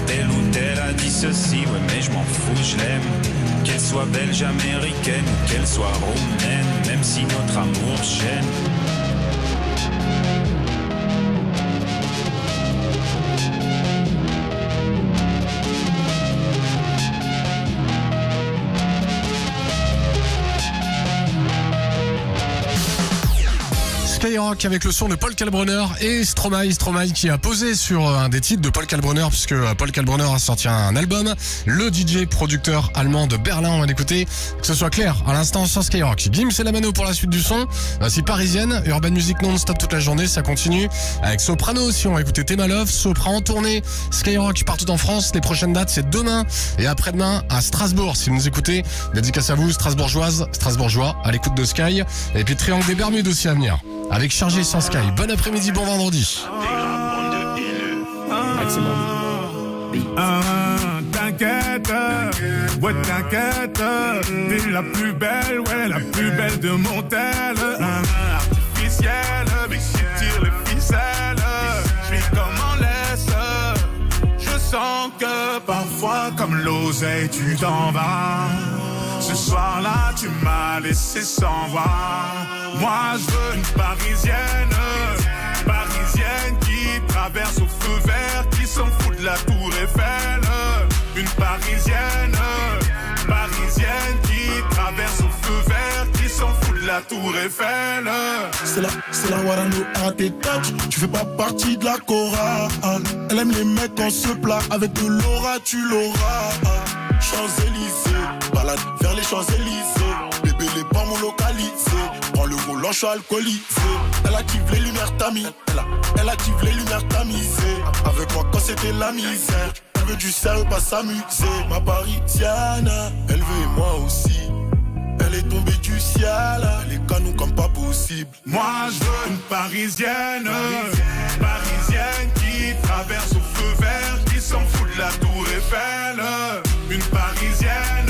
Telle ou telle a dit ceci, oui, mais je m'en fous, je l'aime. Qu'elle soit belge, américaine ou qu'elle soit roumaine, même si notre amour gêne. Skyrock avec le son de Paul Kalkbrenner et Stromae qui a posé sur un des titres de Paul Kalkbrenner, puisque Paul Kalkbrenner a sorti un album. Le DJ producteur allemand de Berlin, on va l'écouter. Que ce soit clair à l'instant sur Skyrock. Gims et la mano pour la suite du son. C'est Parisienne, Urban Music non-stop toute la journée, ça continue. Avec Soprano aussi, on va écouter Théma Love, Sopra en tournée, Skyrock partout en France. Les prochaines dates, c'est demain et après-demain à Strasbourg. Si vous nous écoutez, dédicace à vous, Strasbourgeois, à l'écoute de Sky. Et puis Triangle des Bermudes aussi à venir. Avec Chargé sans Sky. Bon après-midi, bon vendredi. T'inquiète, ouais t'inquiète, t'es la plus belle, ouais la plus belle de mon tel. Artificielle, mais si tire les ficelles, je suis comme en laisse. Je sens que parfois comme l'oseille tu t'en vas. Ce soir-là tu m'as laissé sans voix. Moi je veux une parisienne qui traverse au feu vert, qui s'en fout de la tour Eiffel. Une parisienne qui traverse au feu vert, qui s'en fout de la tour Eiffel. C'est la Warano à tes touch, tu fais pas partie de la chorale. Elle aime les mecs quand se plat, avec de l'aura tu l'auras. Champs-Élysées, balade vers les Champs-Élysées. Bébé les pas mon localisé, prends le volant, je suis alcoolisé. Elle active les lumières tamisées, elle active les lumières tamisées. Avec moi quand c'était la misère, elle veut du sérieux, pas s'amuser. Ma parisienne, elle veut et moi aussi. Elle est tombée du ciel, les canons comme pas possible. Moi je veux une parisienne qui traverse au feu vert, qui s'en fout de la tour Eiffel. Une parisienne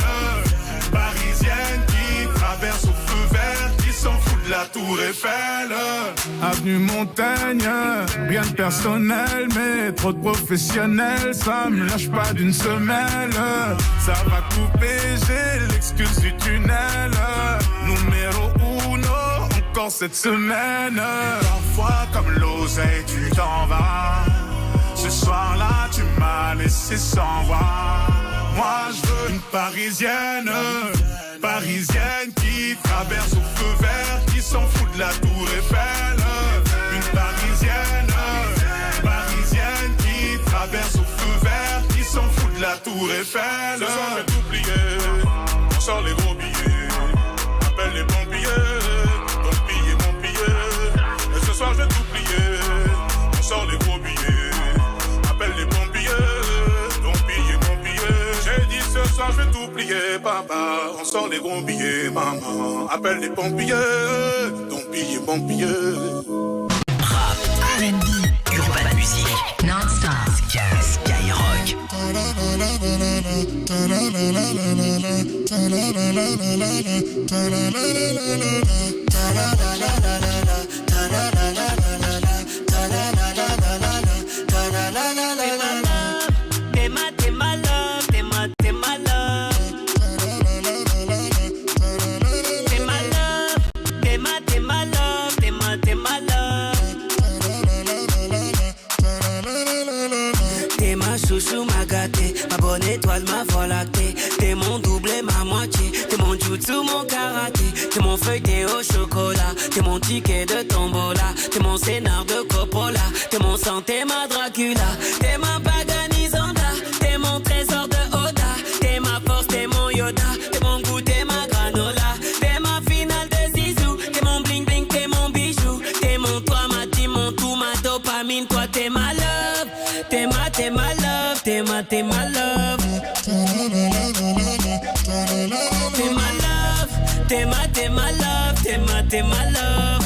qui traverse au feu vert, qui s'en fout de la tour Eiffel. Avenue Montaigne, rien de personnel, mais trop de professionnels, ça me lâche pas d'une semelle. Ça va couper, j'ai l'excuse du tunnel. Numéro 1, encore cette semaine. Parfois comme l'oseille tu t'en vas. Ce soir-là tu m'as laissé sans voix. Moi je veux une parisienne qui traverse au feu vert, qui s'en fout de la tour Eiffel. Une parisienne Eiffel. Ce soir je vais tout plier, on sort les gros billets. Appelle les pompiers, ton billet, mon billet. Et ce soir je vais tout plier, on sort les gros billets. Appelle les pompiers, ton billet, mon billet. J'ai dit ce soir je vais tout plier, papa. On sort les gros billets, maman. Appelle les pompiers, ton billet, mon billet. Rap, R&B, urban music, non-stop, Skyrock. Chouchou m'a gâté, ma bonne étoile, ma voie lactée. T'es mon doublé, ma moitié. T'es mon jutsu, mon karaté. T'es mon feuilleté au chocolat. T'es mon ticket de tombola. T'es mon scénar de Coppola. T'es mon sang, t'es ma Dracula. T'es ma Paganisanda. T'es mon trésor de Oda. T'es ma force, t'es mon Yoda. T'es mon goût, t'es ma granola. T'es ma finale de Zizou. T'es mon bling bling, t'es mon bijou. T'es mon toi, ma team, mon tout, ma dopamine. Toi, t'es ma love. T'es ma love. T'es ma love. T'es ma love. T'es ma love. T'es ma love.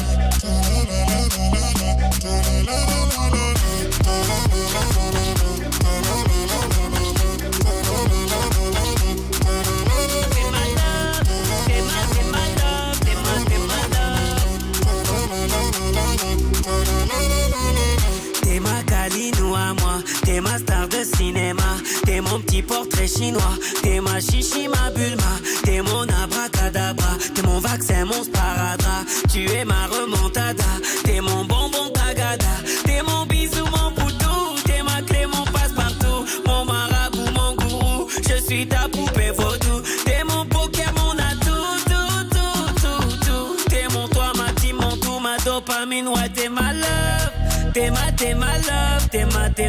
T'es ma Kalino à moi, t'es ma star de cinéma, t'es mon petit portrait chinois, t'es ma chichi, ma Bulma, t'es mon abracadabra, t'es mon vaccin, mon sparadrap, tu es ma remontada, t'es mon bonbon tagada, t'es mon bisou, mon boutou, t'es ma clé, mon passe-partout, mon marabout, mon gourou, je suis ta poupée vaudou, t'es mon poker, mon atout, tout, t'es mon toi, ma team, mon tout, ma dopamine, ouais, t'es ma love. T'es ma love, t'es ma love.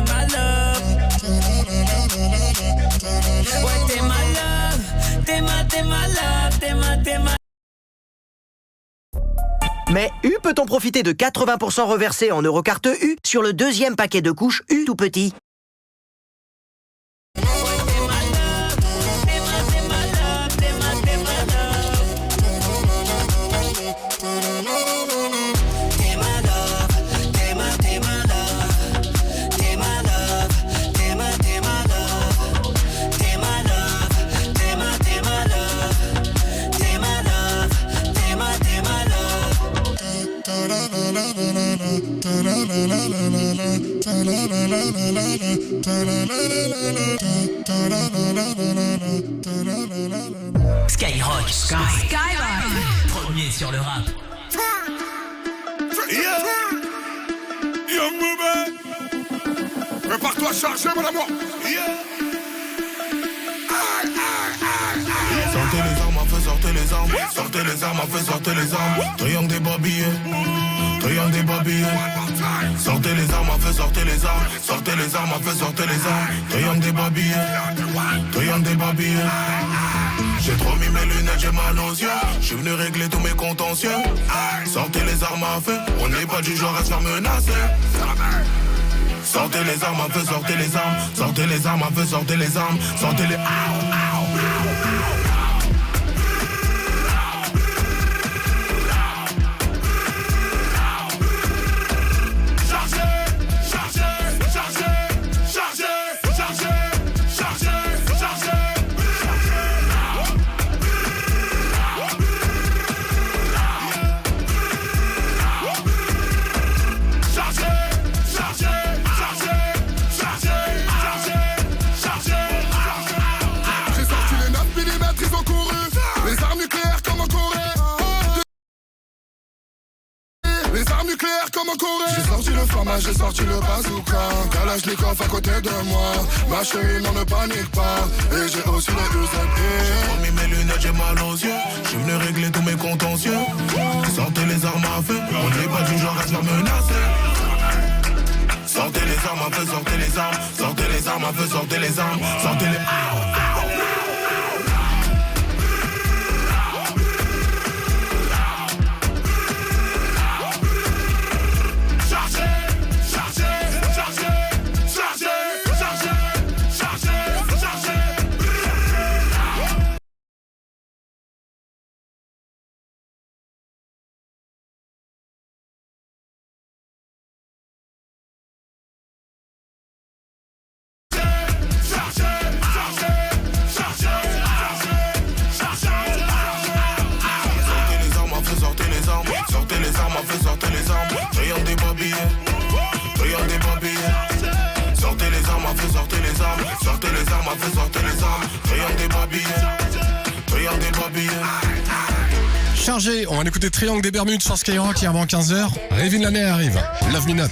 Ouais, t'es ma love, t'es ma love, t'es ma. Mais U peut-on profiter de 80% reversés en Eurocarte U sur le deuxième paquet de couches U tout petit? Skyrock, premier sur le rap. Young Movement, prépare-toi à charger mon amour. Sortez les armes, à feu, sortez les armes. Sortez les armes, à feu, sortez les armes. Triangle des babillés, triangle des babillés. Sortez les armes, à feu, sortez les armes. Sortez les armes, à feu, sortez les armes. Triangle des babillés, triangle des babillés. J'ai trop mis mes lunettes, j'ai mal aux yeux. J'suis venu régler tous mes contentieux. Sortez les armes à feu, on n'est pas du genre à se faire menacer. Sortez les armes à feu, sortez les armes. Sortez les armes à feu, sortez les armes. Sortez les... J'ai sorti le fromage, j'ai sorti le bazooka. Kalachnikov à côté de moi. Ma chérie, non, ne panique pas. Et j'ai aussi le UZP. J'ai trop mis mes lunettes, j'ai mal aux yeux. J'suis venu régler tous mes contentieux. Sortez les armes à feu, on n'est pas du genre à se faire menacer. Sortez les armes, un peu sortez les armes. Sortez les armes, un peu sortez les armes. Sortez les... Chargé, on va écouter Triangle des Bermudes sur Skyrock hier avant 15h. Révin l'année arrive. Love Me Not.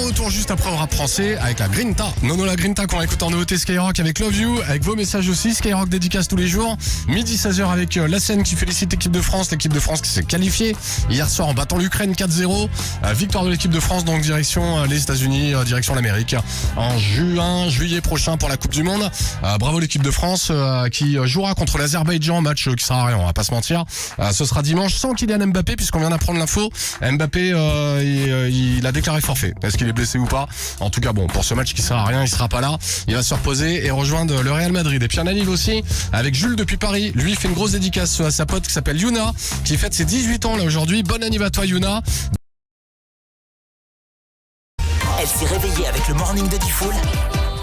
Retour juste après au rap français avec la Grinta. Nono la Grinta qu'on va écouter en nouveauté Skyrock avec Love You, avec vos messages aussi. Skyrock dédicace tous les jours. Midi 16h avec la scène qui félicite l'équipe de France. L'équipe de France qui s'est qualifiée hier soir en battant l'Ukraine 4-0. Victoire de l'équipe de France, donc direction les États-Unis, direction l'Amérique en juillet prochain pour la Coupe du Monde. Bravo l'équipe de France qui jouera contre l'Azerbaïdjan, match qui sera à rien, on va pas se mentir. Ce sera dimanche sans Kylian Mbappé puisqu'on vient d'apprendre l'info. Mbappé il a déclaré forfait. Est-ce qu'il est blessé ou pas? En tout cas bon, pour ce match qui sert à rien, il sera pas là. Il va se reposer et rejoindre le Real Madrid. Et puis un anniv aussi avec Jules depuis Paris. Lui fait une grosse dédicace à sa pote qui s'appelle Yuna, qui fête ses 18 ans là aujourd'hui. Bonne anniv à toi Yuna. Elle s'est réveillée avec le morning de Diffoul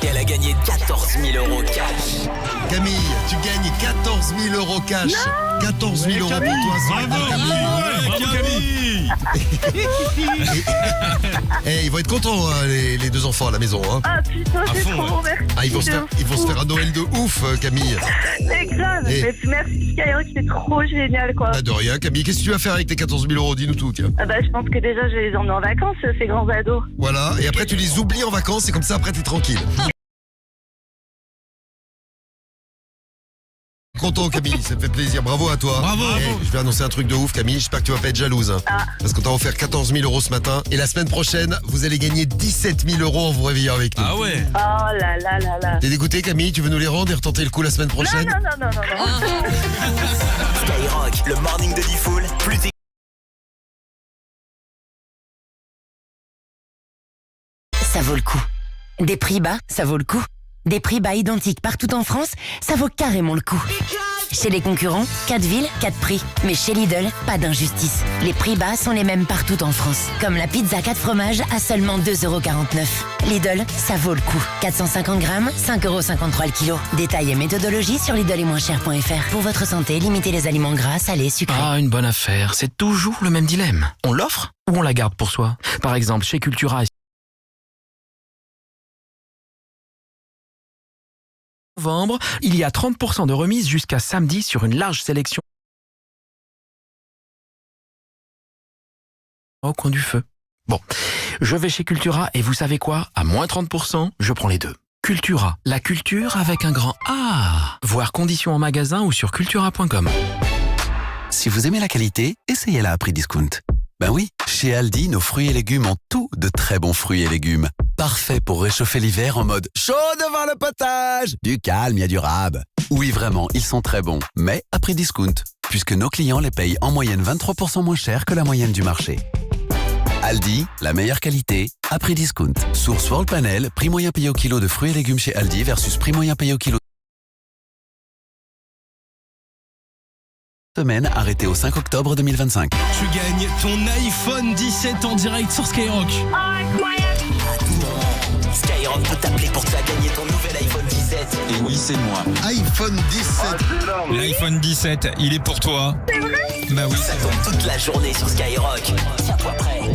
et elle a gagné 14 000 € cash. Camille, tu gagnes 14 000 € cash. 14 000 € pour toi. Bravo Camille. Ils vont être contents les deux enfants à la maison. Hein. Ah putain, c'est trop merci. Ils vont se faire un Noël de ouf, Camille. C'est grave. Merci Skyrock, c'est trop génial quoi. Bah de rien, Camille. Qu'est-ce que tu vas faire avec tes 14 000 €? Dis-nous tout, tiens. Je pense que déjà je vais les emmener en vacances, ces grands ados. Voilà, et après tu les oublies en vacances et comme ça après t'es tranquille. Content Camille, ça me fait plaisir, bravo à toi. Bravo. Je vais annoncer un truc de ouf Camille, j'espère que tu vas pas être jalouse. Parce qu'on t'a offert 14 000 € ce matin. Et la semaine prochaine, vous allez gagner 17 000 € en vous réveillant avec nous. Ah ouais. Oh là là là là. T'es dégoûté Camille, tu veux nous les rendre et retenter le coup la semaine prochaine? Non. Skyrock, le morning de Diffoul, plus Ça vaut le coup. Des prix bas, ça vaut le coup. Des prix bas identiques partout en France, ça vaut carrément le coup. Chez les concurrents, 4 villes, 4 prix. Mais chez Lidl, pas d'injustice. Les prix bas sont les mêmes partout en France. Comme la pizza 4 fromages à seulement 2,49 €. Lidl, ça vaut le coup. 450 grammes, 5,53 € le kilo. Détails et méthodologie sur lidl-et-moins-cher.fr. Pour votre santé, limitez les aliments gras, salés, sucrés. Ah, une bonne affaire. C'est toujours le même dilemme. On l'offre ou on la garde pour soi? Par exemple, chez Cultura, novembre, il y a 30% de remise jusqu'à samedi sur une large sélection au coin du feu. Bon, je vais chez Cultura et vous savez quoi? À moins 30%, je prends les deux. Cultura, la culture avec un grand A. Voir conditions en magasin ou sur cultura.com. Si vous aimez la qualité, essayez-la à prix discount. Ben oui, chez Aldi, nos fruits et légumes ont tous de très bons fruits et légumes. Parfait pour réchauffer l'hiver en mode chaud devant le potage. Du calme, il y a du rab. Oui, vraiment, ils sont très bons, mais à prix discount, puisque nos clients les payent en moyenne 23% moins cher que la moyenne du marché. Aldi, la meilleure qualité, à prix discount. Source World Panel, prix moyen payé au kilo de fruits et légumes chez Aldi versus prix moyen payé au kilo. Semaine arrêtée au 5 octobre 2025. Tu gagnes ton iPhone 17 en direct sur Skyrock. Skyrock peut t'appeler pour te faire gagner ton nouvel iPhone 17. Et oui, c'est moi. iPhone 17. L'iPhone 17, il est pour toi. C'est vrai? Bah oui. Ça tombe toute la journée sur Skyrock. Tiens-toi prêt.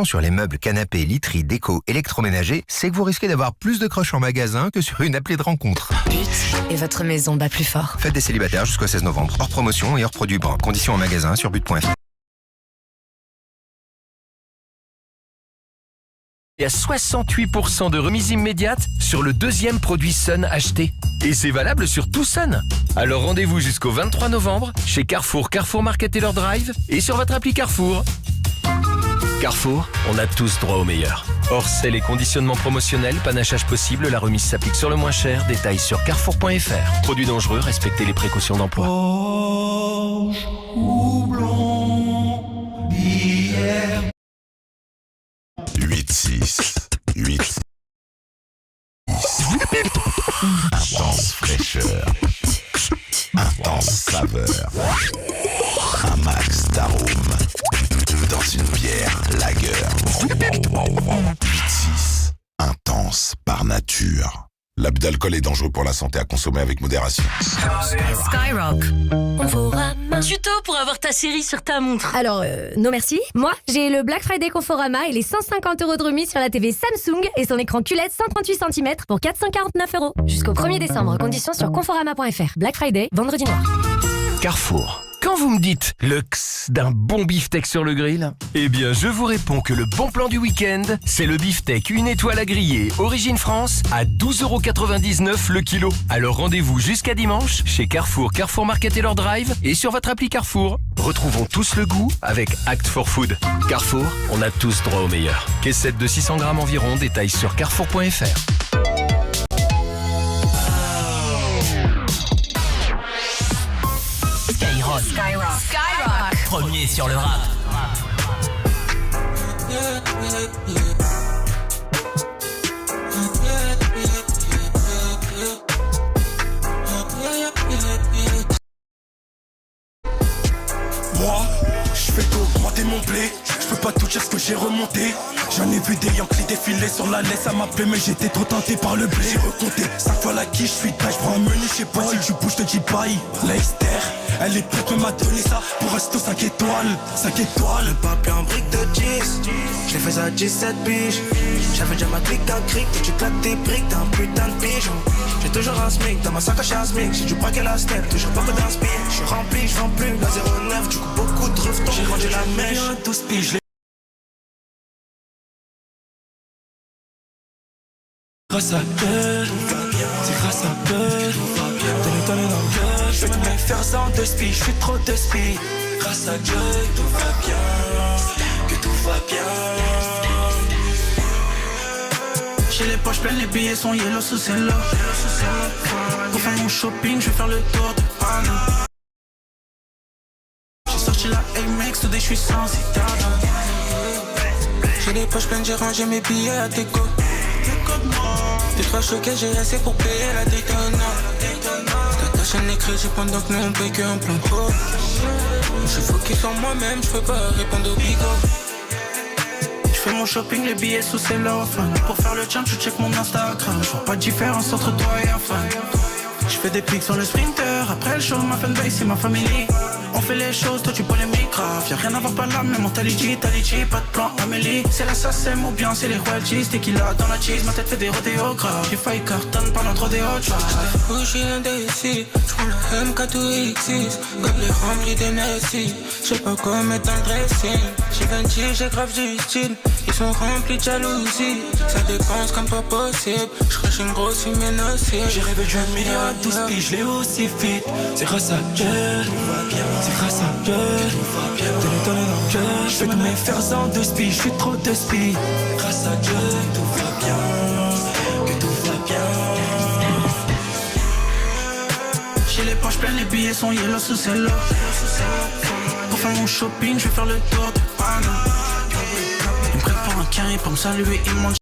Sur les meubles, canapés, literies, déco, électroménagers, c'est que vous risquez d'avoir plus de crush en magasin que sur une appelée de rencontre. But et votre maison bat plus fort. Faites des célibataires jusqu'au 16 novembre. Hors promotion et hors produit brun. Conditions en magasin sur but.fr. Et à 68% de remise immédiate sur le deuxième produit Sun acheté. Et c'est valable sur tout Sun. Alors rendez-vous jusqu'au 23 novembre chez Carrefour, Carrefour Market Taylor Drive et sur votre appli Carrefour. Carrefour, on a tous droit au meilleur. Hors c'est les conditionnements promotionnels, panachage possible, la remise s'applique sur le moins cher. Détails sur carrefour.fr. Produits dangereux, respectez les précautions d'emploi. Orange ou blanc, hier. 8-6. Intense fraîcheur. Intense saveur. Un max d'arômes. Dans une bière lager. 8-6. Intense par nature. L'abus d'alcool est dangereux pour la santé, à consommer avec modération. Skyrock. Conforama. Tuto pour avoir ta série sur ta montre. Alors, non merci. Moi, j'ai le Black Friday Conforama et les 150 € de remise sur la TV Samsung et son écran QLED 138 cm pour 449 €. Jusqu'au 1er décembre, conditions sur conforama.fr. Black Friday, vendredi noir. Carrefour. Quand vous me dites le x d'un bon beefsteak sur le grill, eh bien je vous réponds que le bon plan du week-end, c'est le beefsteak 1 étoile à griller, origine France, à 12,99 € le kilo. Alors rendez-vous jusqu'à dimanche chez Carrefour, Carrefour Market Taylor Drive et sur votre appli Carrefour. Retrouvons tous le goût avec Act for Food. Carrefour, on a tous droit au meilleur. Caissette de 600 grammes environ, détails sur carrefour.fr. Skyrock. Premier sur le rap. Moi, je fais qu'augmenter mon blé. Je peux pas tout dire ce que j'ai remonté. J'en ai vu des Yankees défiler sur la laisse à ma plaie, mais j'étais trop tenté par le blé. J'ai recompté 5 fois la quiche, je suis taille, je prends un menu, je sais pas si tu bouges, je te dis bye. Leicester, elle est prête, m'a donné ça pour resto 5 étoiles. 5 étoiles. Le papier en brique de 10, je l'ai fait à 17 piges. J'avais déjà ma clique à cric, tu claques tes briques, t'es un putain de pigeon. J'ai toujours un smic, dans ma sacoche un smic. J'ai du braquet la step, toujours pas que d'inspire. Je suis rempli, je vends plus, la 09, du coup beaucoup de reftons. J'ai vendu la mèche, 12 piges. Grâce à elle, c'est grâce à elle. Donne dans le cœur, je vais te me faire sans de speed, je suis trop de speed. Grâce à Dieu, tout va bien, que tout va bien. J'ai les poches pleines, les billets sont yellow sous cello. Pour faire mon shopping, je vais faire le tour de Paris. J'ai sorti la A-Max, tout je suis sans citadin. J'ai les poches pleines, j'ai rangé mes billets à déco. T'es trop choqué, j'ai assez pour payer la Daytona. Ta chaîne est crédit pendant que nous on paye qu'un plan pro. Je suis focus sur moi-même, je peux pas répondre au bigot. Je fais mon shopping, les billets sous cellophane. Pour faire le champ, je check mon Instagram. Je vois pas de différence entre toi et un fan. Je fais des pics sur le sprinter. Après le show, ma fanbase c'est ma famille. On fait les choses, toi tu polémiques grave. Y'a rien à voir par là, mais mentalité, Talichi, pas de plan Amélie. C'est la SACEM ou bien c'est les royalties. T'es qu'il a dans la cheese, ma tête fait des rodéos graves. J'ai failli cartonne pendant trop des hot shots. J'suis indécis, j'prends le MK2X6, gobelet rempli d'énergie. J'sais pas quoi mettre dans le dressing. J'ai 26, j'ai grave du style. Ils sont remplis de jalousie. Ça dépense comme pas possible. J'crache une grosse fumée nocive. J'ai rêvé d'un million à 12 piges, je l'ai aussi fit. C'est grâce à Dieu, tout va bien. C'est grâce à Dieu, tout va bien. Donne dans le cœur, je vais te me faire sans de speed, je suis trop de speed. Grâce à Dieu, tout va bien, que tout va bien. J'ai les poches pleines, les billets sont yellow sous cello. Pour faire mon shopping, je vais faire le tour de Paris. Ils me prennent pour un carré pour me saluer, ils m'ont dit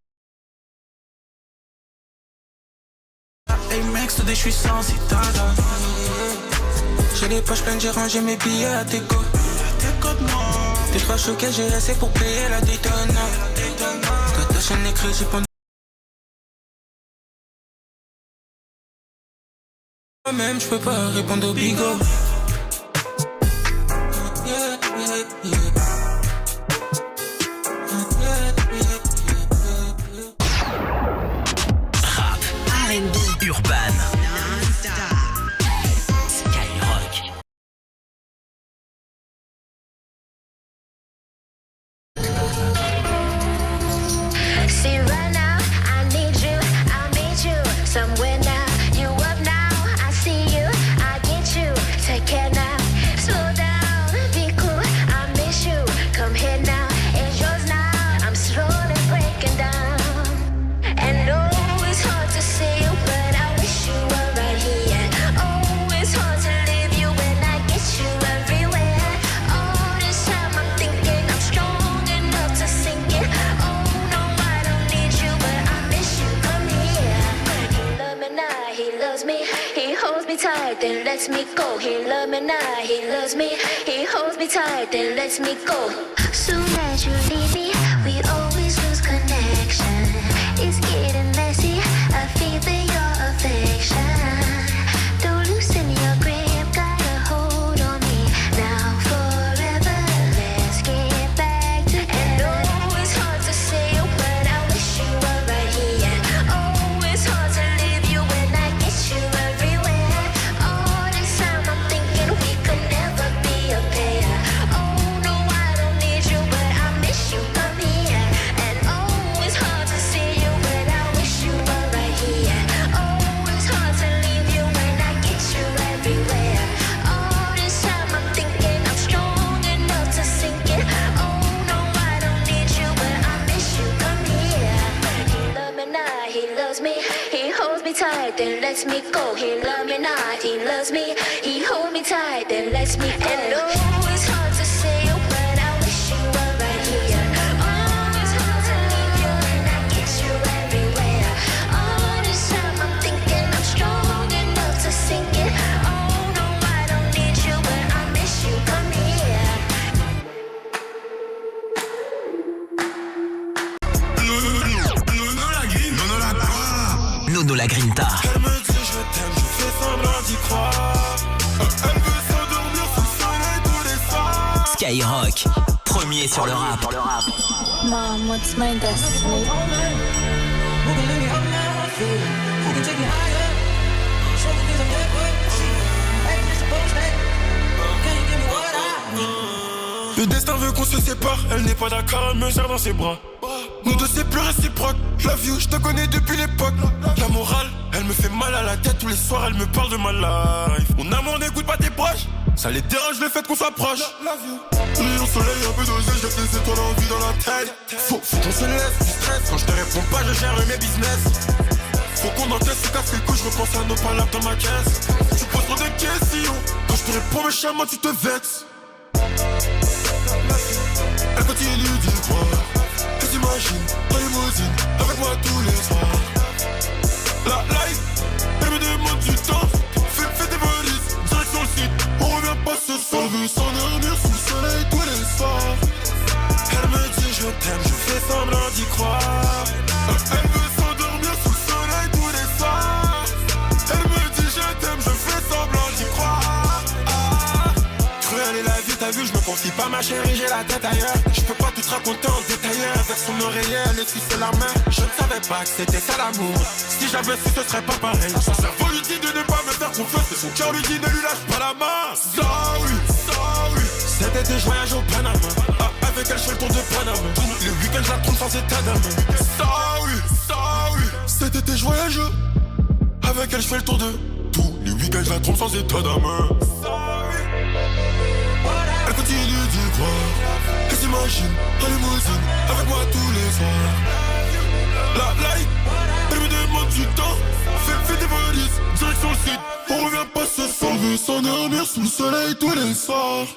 hey mec, tout je suis sans citadin. J'ai les poches pleines, j'ai rangé mes billets à déco. T'es trop choqué, j'ai assez pour payer la Daytona. Ta chaîne est crédit pendant moi-même, je peux pas répondre au bigot. Rap, R&B, urban. Skyrock. C'est tight, then lets me go. He love me now, he loves me. He holds me tight, then lets me go. Soon as you leave me, we always lose connection. It's getting messy, I feel your affection. Don't loosen your grip, got a hold on me. Now forever, let's get back together. Oh, it's hard to say, but I wish you were right here. Oh, it's hard to leave you when I get you everywhere. All this time I'm thinking we could never be a pair. Oh no, I don't need you, but I miss you, come here. And oh, it's hard to see you, but I wish you were right here. Oh, it's hard to leave you when I get you everywhere. All this time I'm thinking I'm strong enough to sink it. Oh no, I don't need you, but I miss you, come here. He love me now, he loves me. He holds me tight, then lets me go. He love me now, he loves me. He holds me tight, then lets me go. And oh, it's hard to say, but I wish you were right here. Oh, it's hard to leave you when I get you everywhere. All this time I'm thinking I'm strong enough to sink it. Oh no, I don't need you, but I miss you, come here. Nono la Grinta. Elle me dit je t'aime, je fais semblant d'y croire. Elle veut s'endormir sous le soleil tous les soirs. Skyrock, premier sur le rap. Mom, what's my destiny? Le destin veut qu'on se sépare, elle n'est pas d'accord, elle me serre dans ses bras. Nous deux c'est plus réciproque. Love you, je te connais depuis l'époque. La morale, elle me fait mal à la tête. Tous les soirs elle me parle de ma life. Mon amour n'écoute pas tes proches. Ça les dérange le fait qu'on soit proche. Rayon soleil un peu dosé, j'ai fait étoiles en vie dans la tête. Faut qu'on se laisse du stress. Quand je te réponds pas, je gère mes business. Faut qu'on encaisse, se casse les couilles, je repense à nos palabres dans ma caisse. Tu poses trop de questions. Quand je te réponds méchamment, tu te vexes. Elle continue d'y croire. Elle s'imagine en limousine avec moi tous les soirs. La life, elle me demande du temps. Fais tes valises, direction le site. On revient pas ce soir. Elle veut s'endormir sous le soleil tous les soirs. Elle me dit je t'aime, je fais semblant d'y croire. Elle veut s'endormir sous le soleil tous les soirs. Elle me dit je t'aime, je fais semblant d'y croire. Cruelle est la vie, t'as vu, je me confie pas ma chérie, j'ai la tête ailleurs. Je peux pas tout te raconter en détail. Avec son oreiller, elle essuie la main. Je ne savais pas que c'était ça l'amour. Si j'avais su, ce serait pas pareil. Son cerveau lui dit de ne pas me faire confiance, et son cœur lui dit ne lui lâche pas la main. Sorry, sorry. Cet été, je voyage au Panama. Avec elle, je fais le tour de Panama. Le week-end, je la trompe sans état d'âme. Sorry, sorry. Cet été, je voyage. Avec elle, je fais le tour de tous les week-ends, je la trompe sans état d'âme. Elle continue d'y croire. Elle s'imagine en limousine avec moi tous les soirs. La light, elle me demande du temps. Fais des valises, direction le site. On revient pas ce soir. Elle veut s'endormir sous le soleil tous les soirs.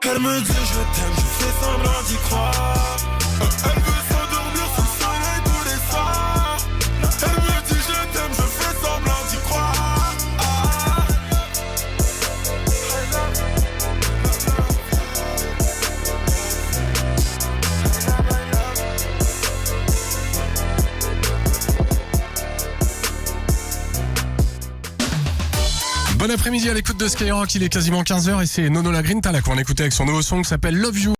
Elle me dit je t'aime, je fais semblant d'y croire. Elle veut s'endormir sous le soleil tous les soirs. Elle me dit je t'aime, je fais semblant d'y croire. Bon après-midi à l'écoute de Skyrock, il est quasiment 15h et c'est Nono la Grinta là qu'on écoutait avec son nouveau son qui s'appelle Love You.